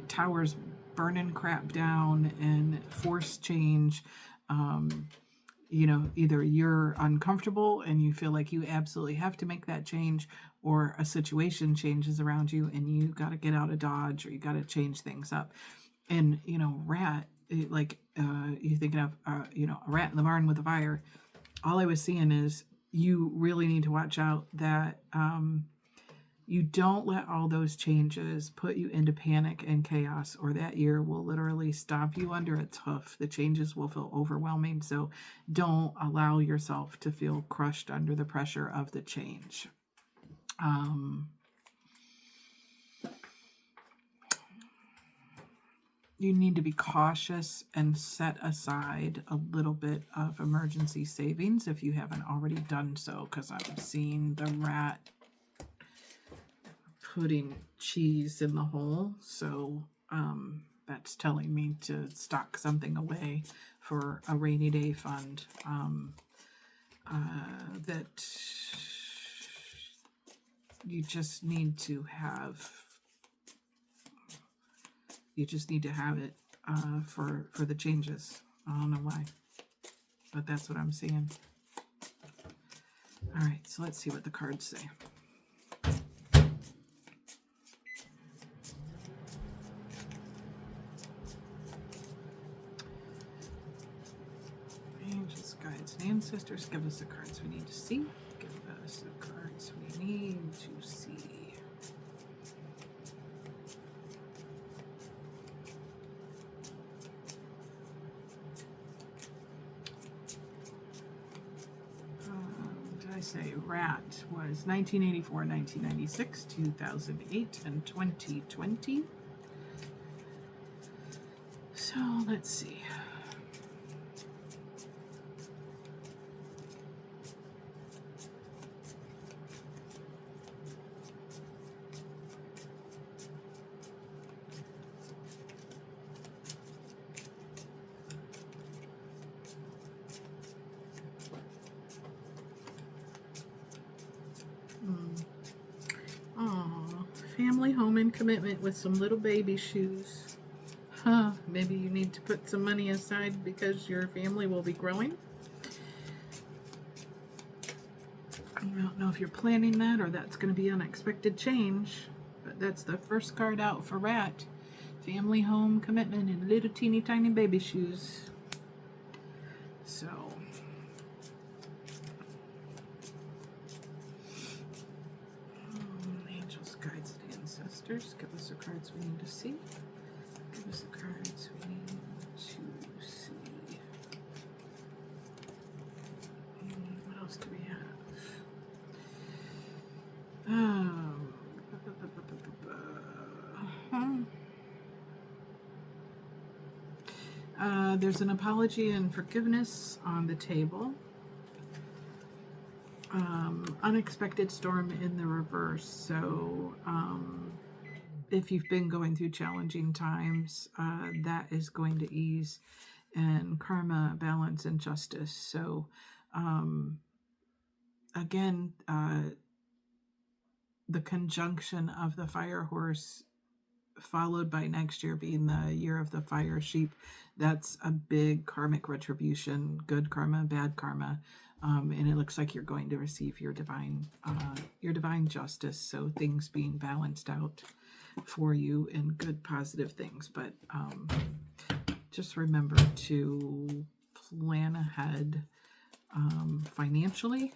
towers burning crap down and forced change. Either you're uncomfortable and you feel like you absolutely have to make that change, or a situation changes around you and you got to get out of Dodge, or you got to change things up. And, rat, you're thinking of, a rat in the barn with a fire. All I was seeing is you really need to watch out that you don't let all those changes put you into panic and chaos, or that year will literally stomp you under its hoof. The changes will feel overwhelming, so don't allow yourself to feel crushed under the pressure of the change. You need to be cautious and set aside a little bit of emergency savings if you haven't already done so, because I'm seeing the rat putting cheese in the hole. So that's telling me to stock something away for a rainy day fund. That you just need to have. You just need to have it for the changes. I don't know why, but that's what I'm seeing. All right, so let's see what the cards say. Angels, guides, and ancestors, give us the cards we need to see. Give us the cards we need to see. I say rat was 1984, 1996, 2008, and 2020. So let's see. Family, home, and commitment with some little baby shoes. Maybe you need to put some money aside because your family will be growing. I don't know if you're planning that or that's going to be unexpected change, but that's the first card out for rat. Family, home, commitment, and little teeny tiny baby shoes. So angels, guides, and ancestors, give us the cards we need to see. Give us the cards we need to see. What else do we have? There's an apology and forgiveness on the table. Unexpected storm in the reverse. So if you've been going through challenging times, that is going to ease. And karma, balance, and justice. So again, the conjunction of the fire horse followed by next year being the year of the fire sheep, that's a big karmic retribution, good karma, bad karma. And it looks like you're going to receive your divine justice. So things being balanced out for you in good, positive things. But just remember to plan ahead financially,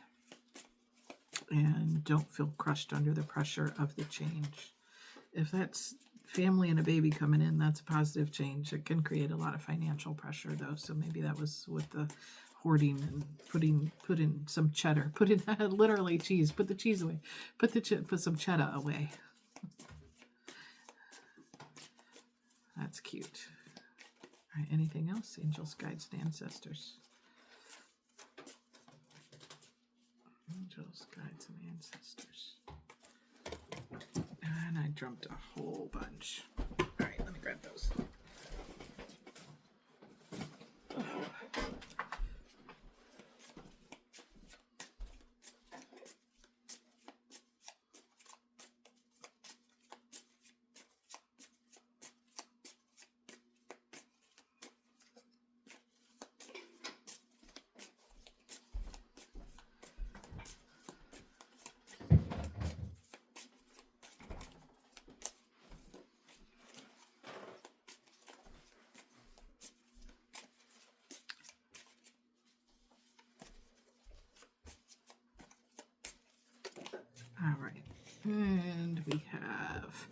and don't feel crushed under the pressure of the change. If that's family and a baby coming in, that's a positive change. It can create a lot of financial pressure, though. So maybe that was with the hoarding and put in some cheddar, put in literally cheese, put the cheese away, put some cheddar away. That's cute. All right, anything else? Angels, guides, and ancestors. Angels, guides, and ancestors. And I dreamt a whole bunch. All right, let me grab those. All right, and we have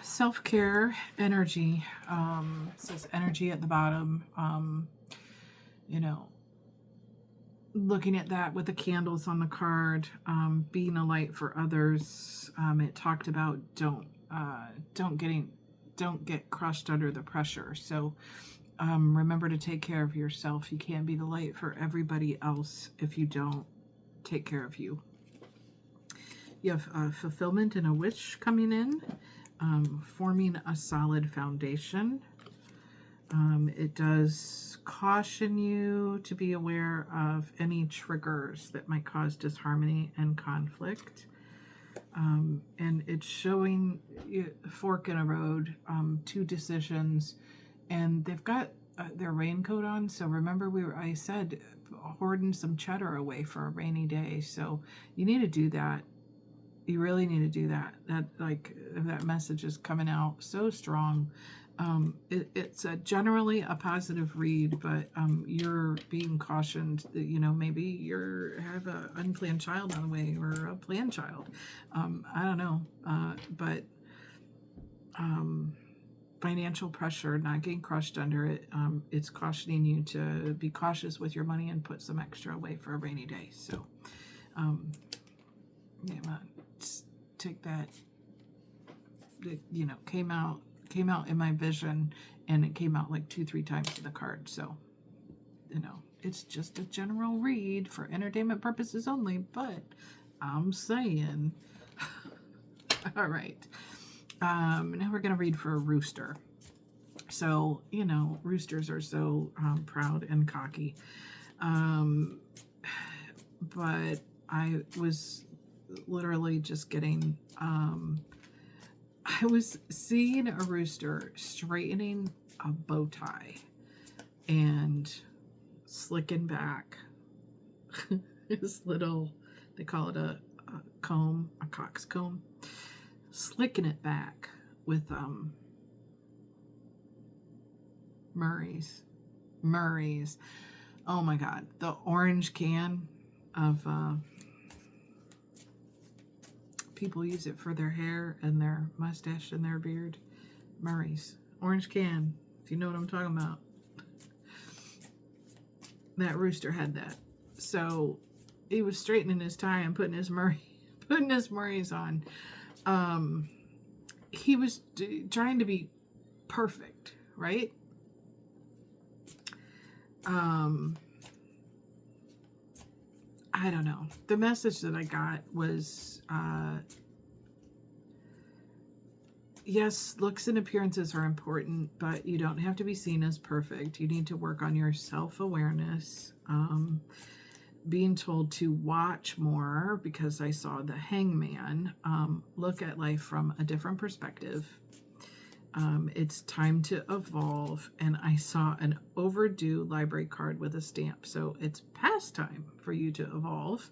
self-care energy. It says energy at the bottom. Looking at that with the candles on the card, being a light for others. It talked about don't get crushed under the pressure. So remember to take care of yourself. You can't be the light for everybody else if you don't take care of you. You have fulfillment and a wish coming in, forming a solid foundation. It does caution you to be aware of any triggers that might cause disharmony and conflict. And it's showing a fork in a road, two decisions, and they've got their raincoat on. So remember, I said hoarding some cheddar away for a rainy day. So you need to do that. You really need to do that. That message is coming out so strong. It's generally a positive read, but you're being cautioned that, maybe you have an unplanned child on the way or a planned child. I don't know. But financial pressure, not getting crushed under it. It's cautioning you to be cautious with your money and put some extra away for a rainy day. So, take that. Came out in my vision, and it came out like 2-3 times in the card. So, it's just a general read for entertainment purposes only, but I'm saying. All right. Now we're going to read for a rooster. So, roosters are so proud and cocky. But I was literally just getting, I was seeing a rooster straightening a bow tie and slicking back his little, they call it a comb, a cock's comb, slicking it back with Murray's. Oh my God, the orange can of people use it for their hair and their mustache and their beard. Murray's orange can, if you know what I'm talking about. That rooster had that. So he was straightening his tie and putting his Murray's on. He was trying to be perfect, right? I don't know. The message that I got was, yes, looks and appearances are important, but you don't have to be seen as perfect. You need to work on your self-awareness. being told to watch more because I saw the Hangman, look at life from a different perspective. It's time to evolve, and I saw an overdue library card with a stamp. So it's past time for you to evolve.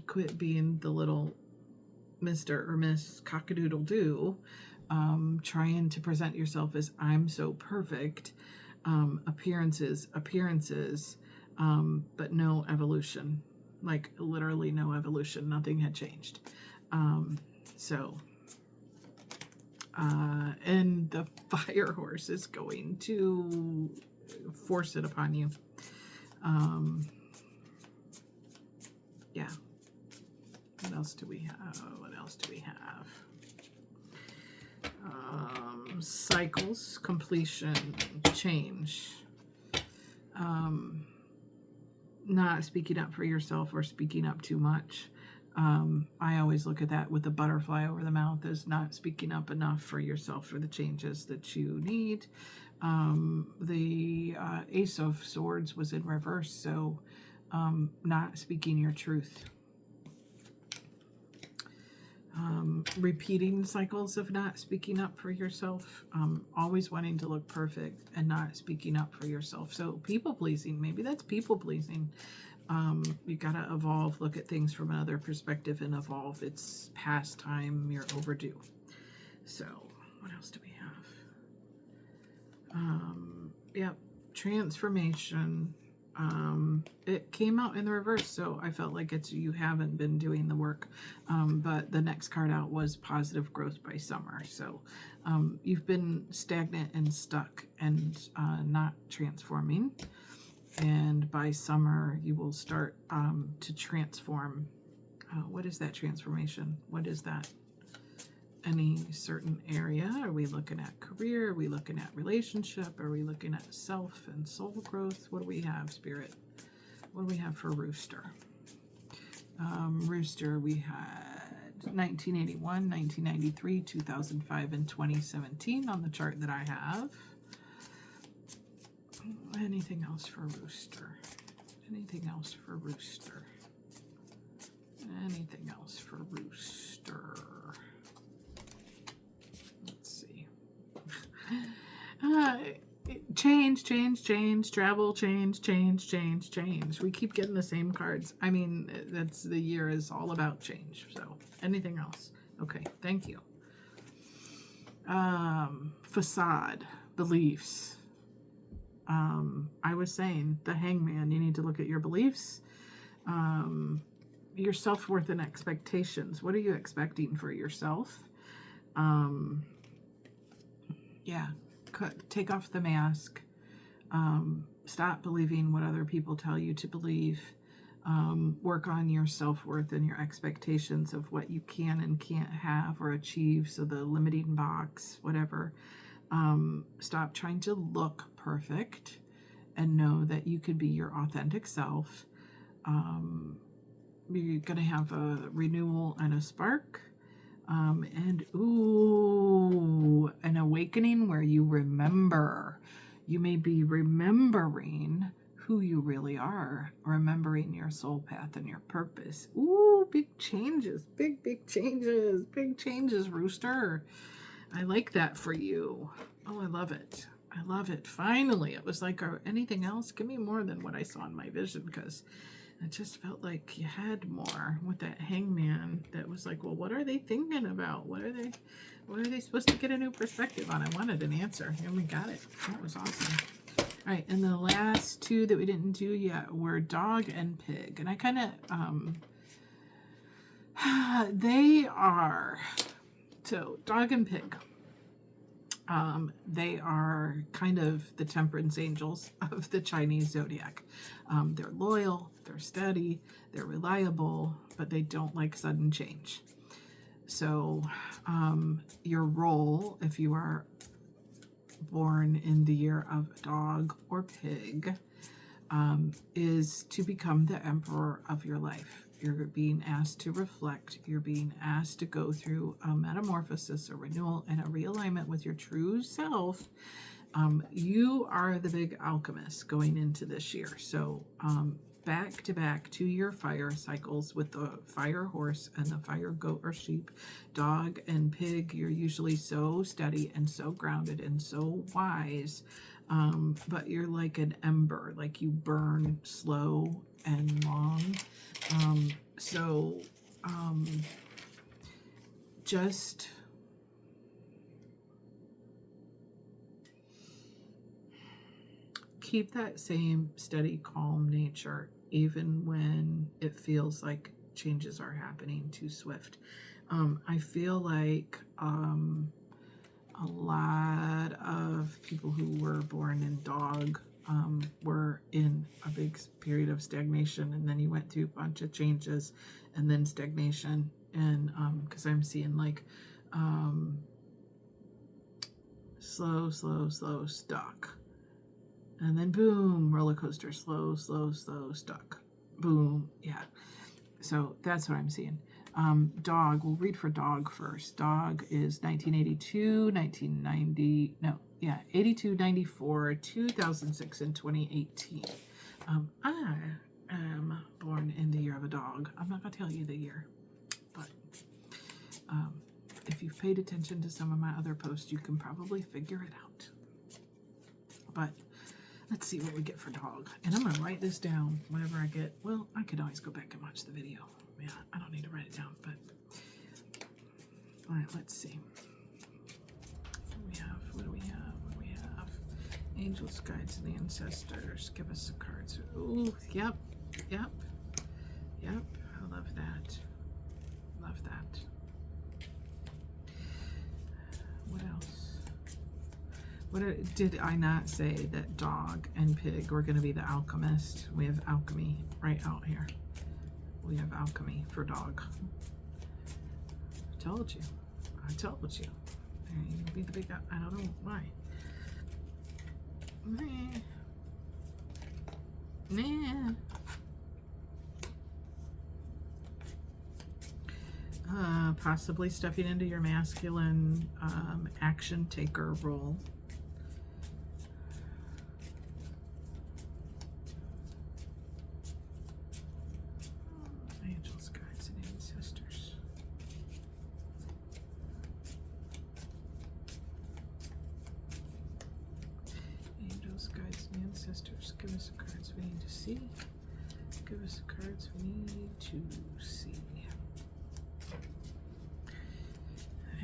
Quit being the little Mr. or Miss Cockadoodle-Doo, trying to present yourself as I'm so perfect. Appearances, but no evolution. Like literally no evolution. Nothing had changed. And the fire horse is going to force it upon you. Yeah. What else do we have? Cycles, completion, change. Not speaking up for yourself or speaking up too much. I always look at that with the butterfly over the mouth as not speaking up enough for yourself for the changes that you need. The Ace of Swords was in reverse, so not speaking your truth. Repeating cycles of not speaking up for yourself, always wanting to look perfect and not speaking up for yourself. So people pleasing, maybe that's people pleasing. You got to evolve, look at things from another perspective and evolve. It's past time, you're overdue. So what else do we have? Yep, transformation. It came out in the reverse, so I felt like it's you haven't been doing the work. But the next card out was positive growth by summer. So you've been stagnant and stuck and not transforming. And by summer, you will start to transform. What is that transformation? What is that? Any certain area? Are we looking at career? Are we looking at relationship? Are we looking at self and soul growth? What do we have, Spirit? What do we have for Rooster? Rooster, we had 1981, 1993, 2005, and 2017 on the chart that I have. Anything else for Rooster? Anything else for Rooster? Anything else for Rooster? Let's see. Change, travel, change. We keep getting the same cards. I mean, that's the year is all about change. So anything else? Okay, thank you. Facade, beliefs. I was saying the Hangman, you need to look at your beliefs, your self-worth and expectations. What are you expecting for yourself? Yeah, take off the mask. Stop believing what other people tell you to believe. Work on your self-worth and your expectations of what you can and can't have or achieve. So the limiting box, whatever. Stop trying to look perfect and know that you could be your authentic self. You're going to have a renewal and a spark. And an awakening where you remember. You may be remembering who you really are, remembering your soul path and your purpose. Ooh, big changes, big changes, Rooster. I like that for you. Oh, I love it. I love it. Finally, it was like, anything else? Give me more than what I saw in my vision, because it just felt like you had more with that Hangman. That was like, well, what are they thinking about? What are they supposed to get a new perspective on? I wanted an answer, and we got it. That was awesome. All right, and the last two that we didn't do yet were dog and pig, and I kind of they are so dog and pig. They are kind of the temperance angels of the Chinese Zodiac. They're loyal, they're steady, they're reliable, but they don't like sudden change. So your role, if you are born in the year of dog or pig, is to become the emperor of your life. You're being asked to reflect. You're being asked to go through a metamorphosis, a renewal, and a realignment with your true self. You are the big alchemist going into this year. So back to back 2-year fire cycles with the fire horse and the fire goat or sheep. Dog and pig, you're usually so steady and so grounded and so wise, but you're like an ember, like you burn slow and long. Just keep that same steady, calm nature, even when it feels like changes are happening too swift. I feel like a lot of people who were born in dog were in a big period of stagnation, and then you went through a bunch of changes and then stagnation. And because I'm seeing like slow, stuck. And then boom, roller coaster, slow, stuck. Boom, yeah. So that's what I'm seeing. Dog, we'll read for dog first. Dog is 1982, 1990, no, yeah, 82, 94, 2006, and 2018. I am born in the year of a dog. I'm not going to tell you the year, but if you've paid attention to some of my other posts, you can probably figure it out. But let's see what we get for dog. And I'm going to write this down whenever I get, well, I could always go back and watch the video. Yeah, I don't need to write it down, but all right, let's see. What do we have? Angels, guides, and ancestors. Give us the cards. Ooh, yep. I love that. What else? Did I not say that dog and pig were going to be the alchemist? We have alchemy right out here. We have alchemy for dog. I told you. You be the big, I don't know why. Nah. Possibly stepping into your masculine action taker role. Angels, guides, and ancestors. Angels, guides, and ancestors. Give us the cards we need to see. Give us the cards we need to see.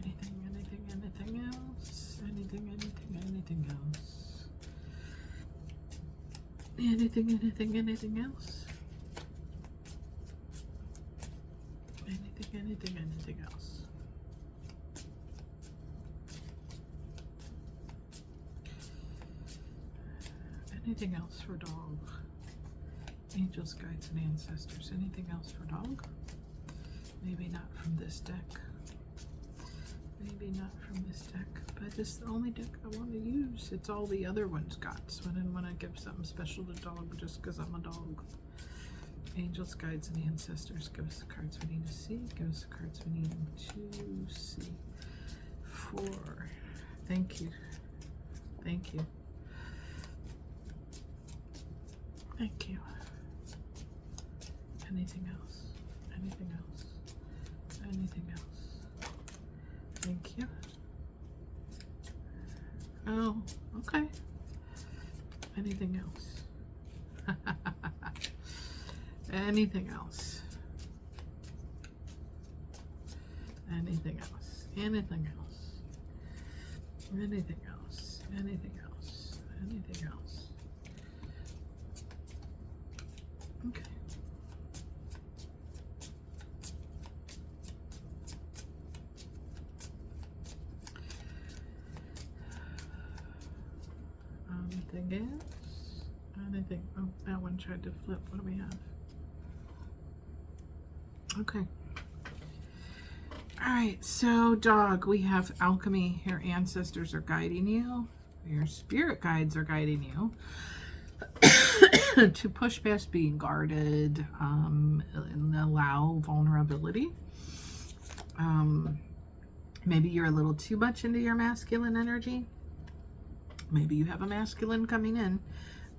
Anything else? Anything else? Anything else? Anything else? Anything else? Anything else for dog? Angels, guides, and ancestors. Anything else for dog? Maybe not from this deck. Maybe not from this deck, but it's the only deck I want to use. It's all the other ones got, so I didn't want to give something special to dog just because I'm a dog. Angels, guides, and ancestors. Give us the cards we need to see. Give us the cards we need to see. 4. Thank you. Thank you. Thank you. Anything else? Anything else? Anything else? Thank you. Oh, okay. Anything else? Anything else? Anything else? Anything else? Anything else? Anything else? Anything else? Okay. Anything else? Anything? Oh, that one tried to flip. What do we have? Okay. All right. So, dog, we have alchemy. Your ancestors are guiding you. Your spirit guides are guiding you to push past being guarded and allow vulnerability. Maybe you're a little too much into your masculine energy. Maybe you have a masculine coming in.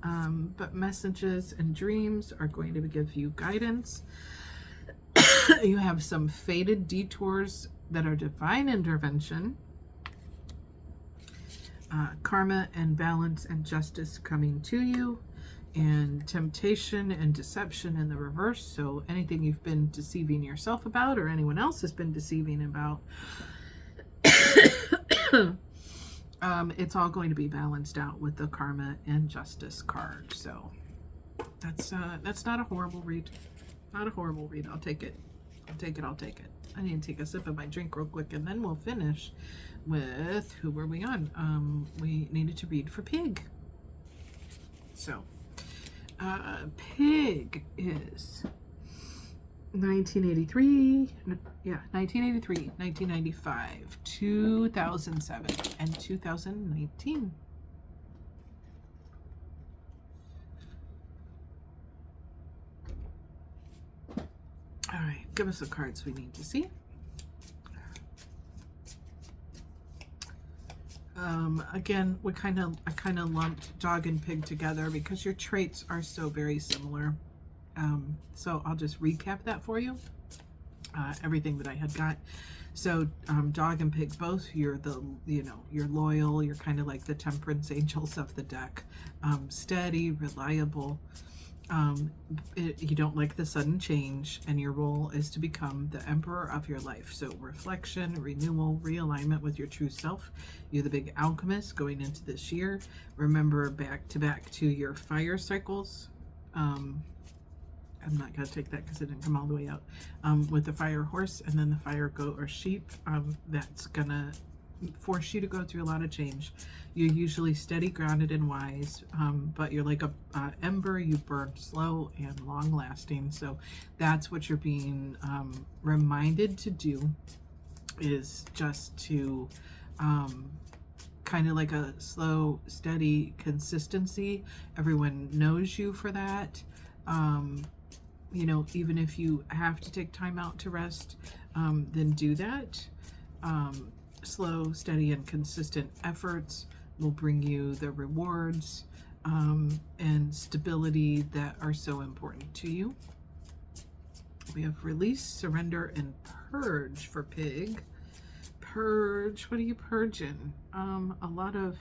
But messages and dreams are going to give you guidance. You have some fated detours that are divine intervention. Karma and balance and justice coming to you, and temptation and deception in the reverse. So anything you've been deceiving yourself about or anyone else has been deceiving about, it's all going to be balanced out with the karma and justice card. So that's not a horrible read. Not a horrible read. I'll take it. I'll take it. I'll take it. I need to take a sip of my drink real quick, and then we'll finish with who were we on? We needed to read for Pig. So Pig is 1983, 1995, 2007, and 2019. All right, give us the cards we need to see. Again, I kind of lumped dog and pig together because your traits are so very similar. So I'll just recap that for you. Everything that I had got. So dog and pig both, you're you're loyal, you're kind of like the temperance angels of the deck. Steady, reliable. You don't like the sudden change, and your role is to become the emperor of your life. So reflection, renewal, realignment with your true self. You're the big alchemist going into this year. Remember back to your fire cycles. I'm not going to take that because it didn't come all the way out. With the fire horse and then the fire goat or sheep, that's going to force you to go through a lot of change. You're usually steady, grounded, and wise, but you're like a ember. You burn slow and long lasting. So that's what you're being reminded to do, is just to kind of like a slow, steady consistency. Everyone knows you for that. You know, even if you have to take time out to rest, then do that. Slow, steady, and consistent efforts will bring you the rewards and stability that are so important to you. We have release, surrender, and purge for Pig. Purge, what are you purging? A lot of,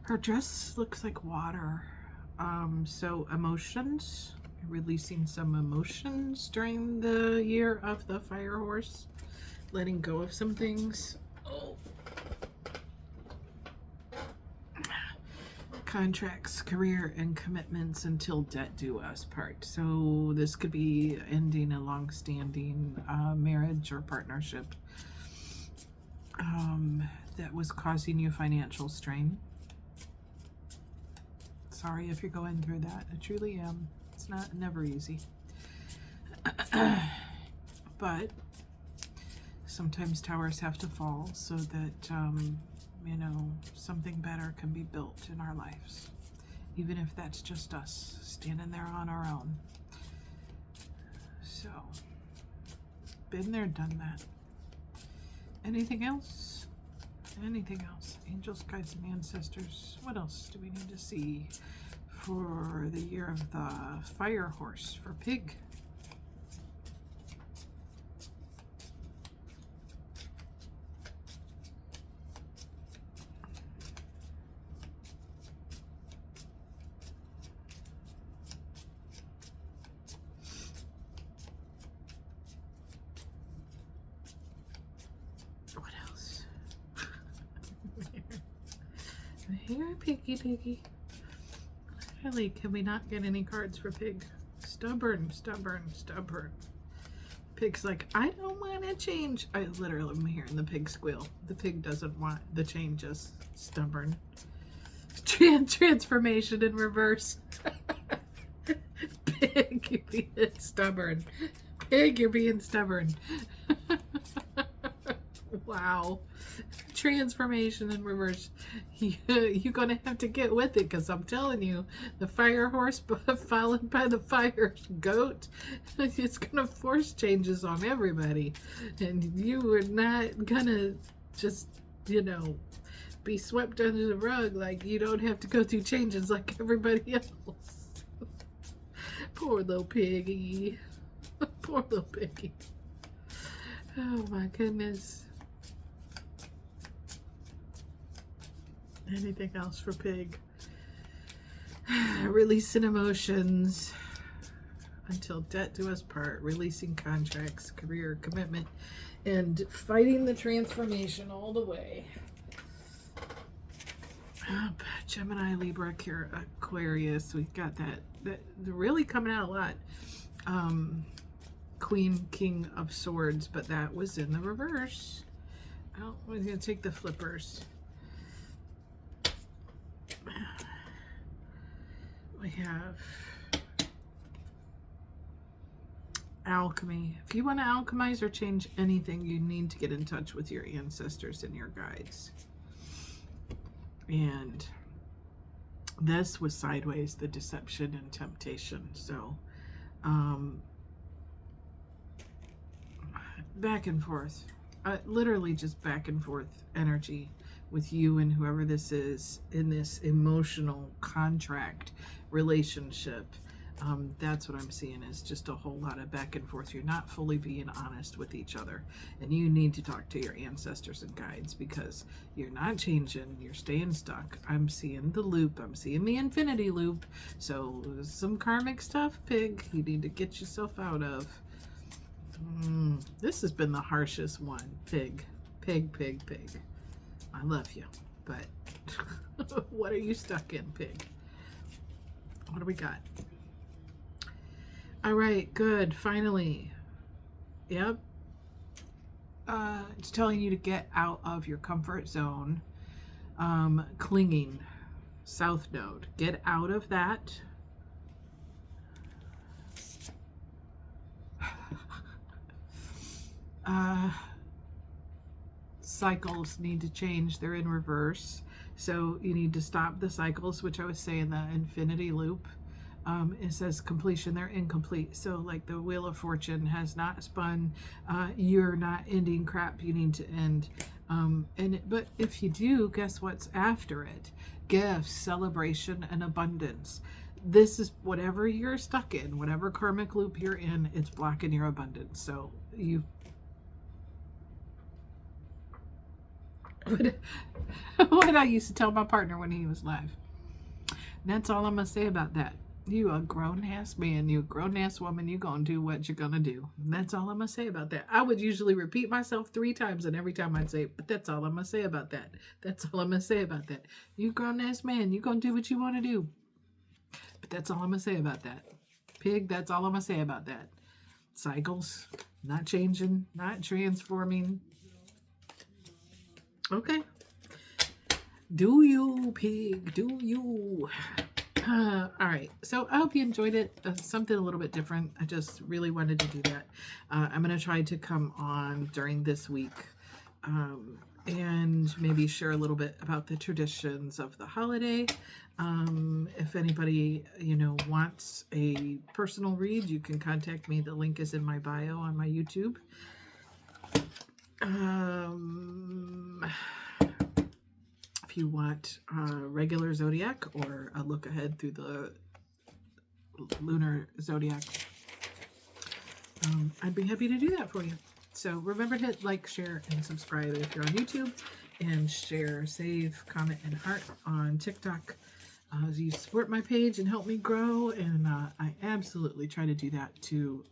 her dress looks like water. So emotions, releasing some emotions during the year of the fire horse. Letting go of some things. Oh. Contracts, career, and commitments until debt do us part. So this could be ending a long-standing marriage or partnership that was causing you financial strain. Sorry if you're going through that. I truly am. It's never easy. But sometimes towers have to fall so that, you know, something better can be built in our lives. Even if that's just us standing there on our own. So, been there, done that. Anything else? Anything else? Angels, guides, and ancestors. What else do we need to see for the year of the fire horse for Pig? Here, Piggy. Really, can we not get any cards for Pig? Stubborn. Pig's like, I don't want to change. I literally am hearing the pig squeal. The pig doesn't want the changes. Stubborn. Transformation in reverse. Pig, you're being stubborn. Pig, you're being stubborn. Wow. Transformation in reverse. You're gonna have to get with it, because I'm telling you, the fire horse followed by the fire goat, it's gonna force changes on everybody, and you are not gonna just, you know, be swept under the rug, like you don't have to go through changes like everybody else. Poor little piggy. Poor little piggy. Oh my goodness. Anything else for Pig? Releasing emotions until death do us part, releasing contracts, career, commitment, and fighting the transformation all the way. Gemini, Libra, Aquarius, we've got that really coming out a lot. Queen, King of Swords, but that was in the reverse. Oh, we're going to take the flippers. We have alchemy. If you want to alchemize or change anything, you need to get in touch with your ancestors and your guides. And this was sideways, the deception and temptation. So back and forth, literally just back and forth energy with you and whoever this is in this emotional contract relationship. That's what I'm seeing, is just a whole lot of back and forth. You're not fully being honest with each other, and you need to talk to your ancestors and guides, because you're not changing, you're staying stuck. I'm seeing the loop, I'm seeing the infinity loop. So some karmic stuff, Pig, you need to get yourself out of. This has been the harshest one. Pig. I love you, but what are you stuck in, Pig? What do we got? All right, good. Finally. Yep. It's telling you to get out of your comfort zone. Clinging. South Node. Get out of that. Cycles need to change. They're in reverse. So you need to stop the cycles, which I was saying, the infinity loop. It says completion, they're incomplete. So like the Wheel of Fortune has not spun. You're not ending crap you need to end. But if you do, guess what's after it? Gifts, celebration, and abundance. This is whatever you're stuck in, whatever karmic loop you're in, it's blocking your abundance. So you what I used to tell my partner when he was live. That's all I'm gonna say about that. You a grown-ass man, you a grown-ass woman, you gonna do what you're gonna do. That's all I'm gonna say about that. I would usually repeat myself 3 times, and every time I'd say, but that's all I'm gonna say about that. That's all I'm gonna say about that. You grown-ass man, you gonna do what you want to do. But that's all I'm gonna say about that. Pig, that's all I'm gonna say about that. Cycles, not changing, not transforming. Okay. Do you, Pig, do you? All right, so I hope you enjoyed it. Something a little bit different. I just really wanted to do that. I'm going to try to come on during this week and maybe share a little bit about the traditions of the holiday. If anybody, wants a personal read, you can contact me. The link is in my bio on my YouTube. If you want regular Zodiac or a look ahead through the Lunar Zodiac, I'd be happy to do that for you. So remember to hit like, share, and subscribe if you're on YouTube, and share, save, comment, and heart on TikTok. You support my page and help me grow, and I absolutely try to do that to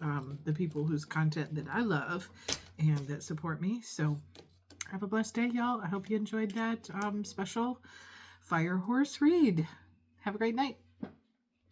the people whose content that I love and that support me. So have a blessed day, y'all. I hope you enjoyed that special Fire Horse read. Have a great night.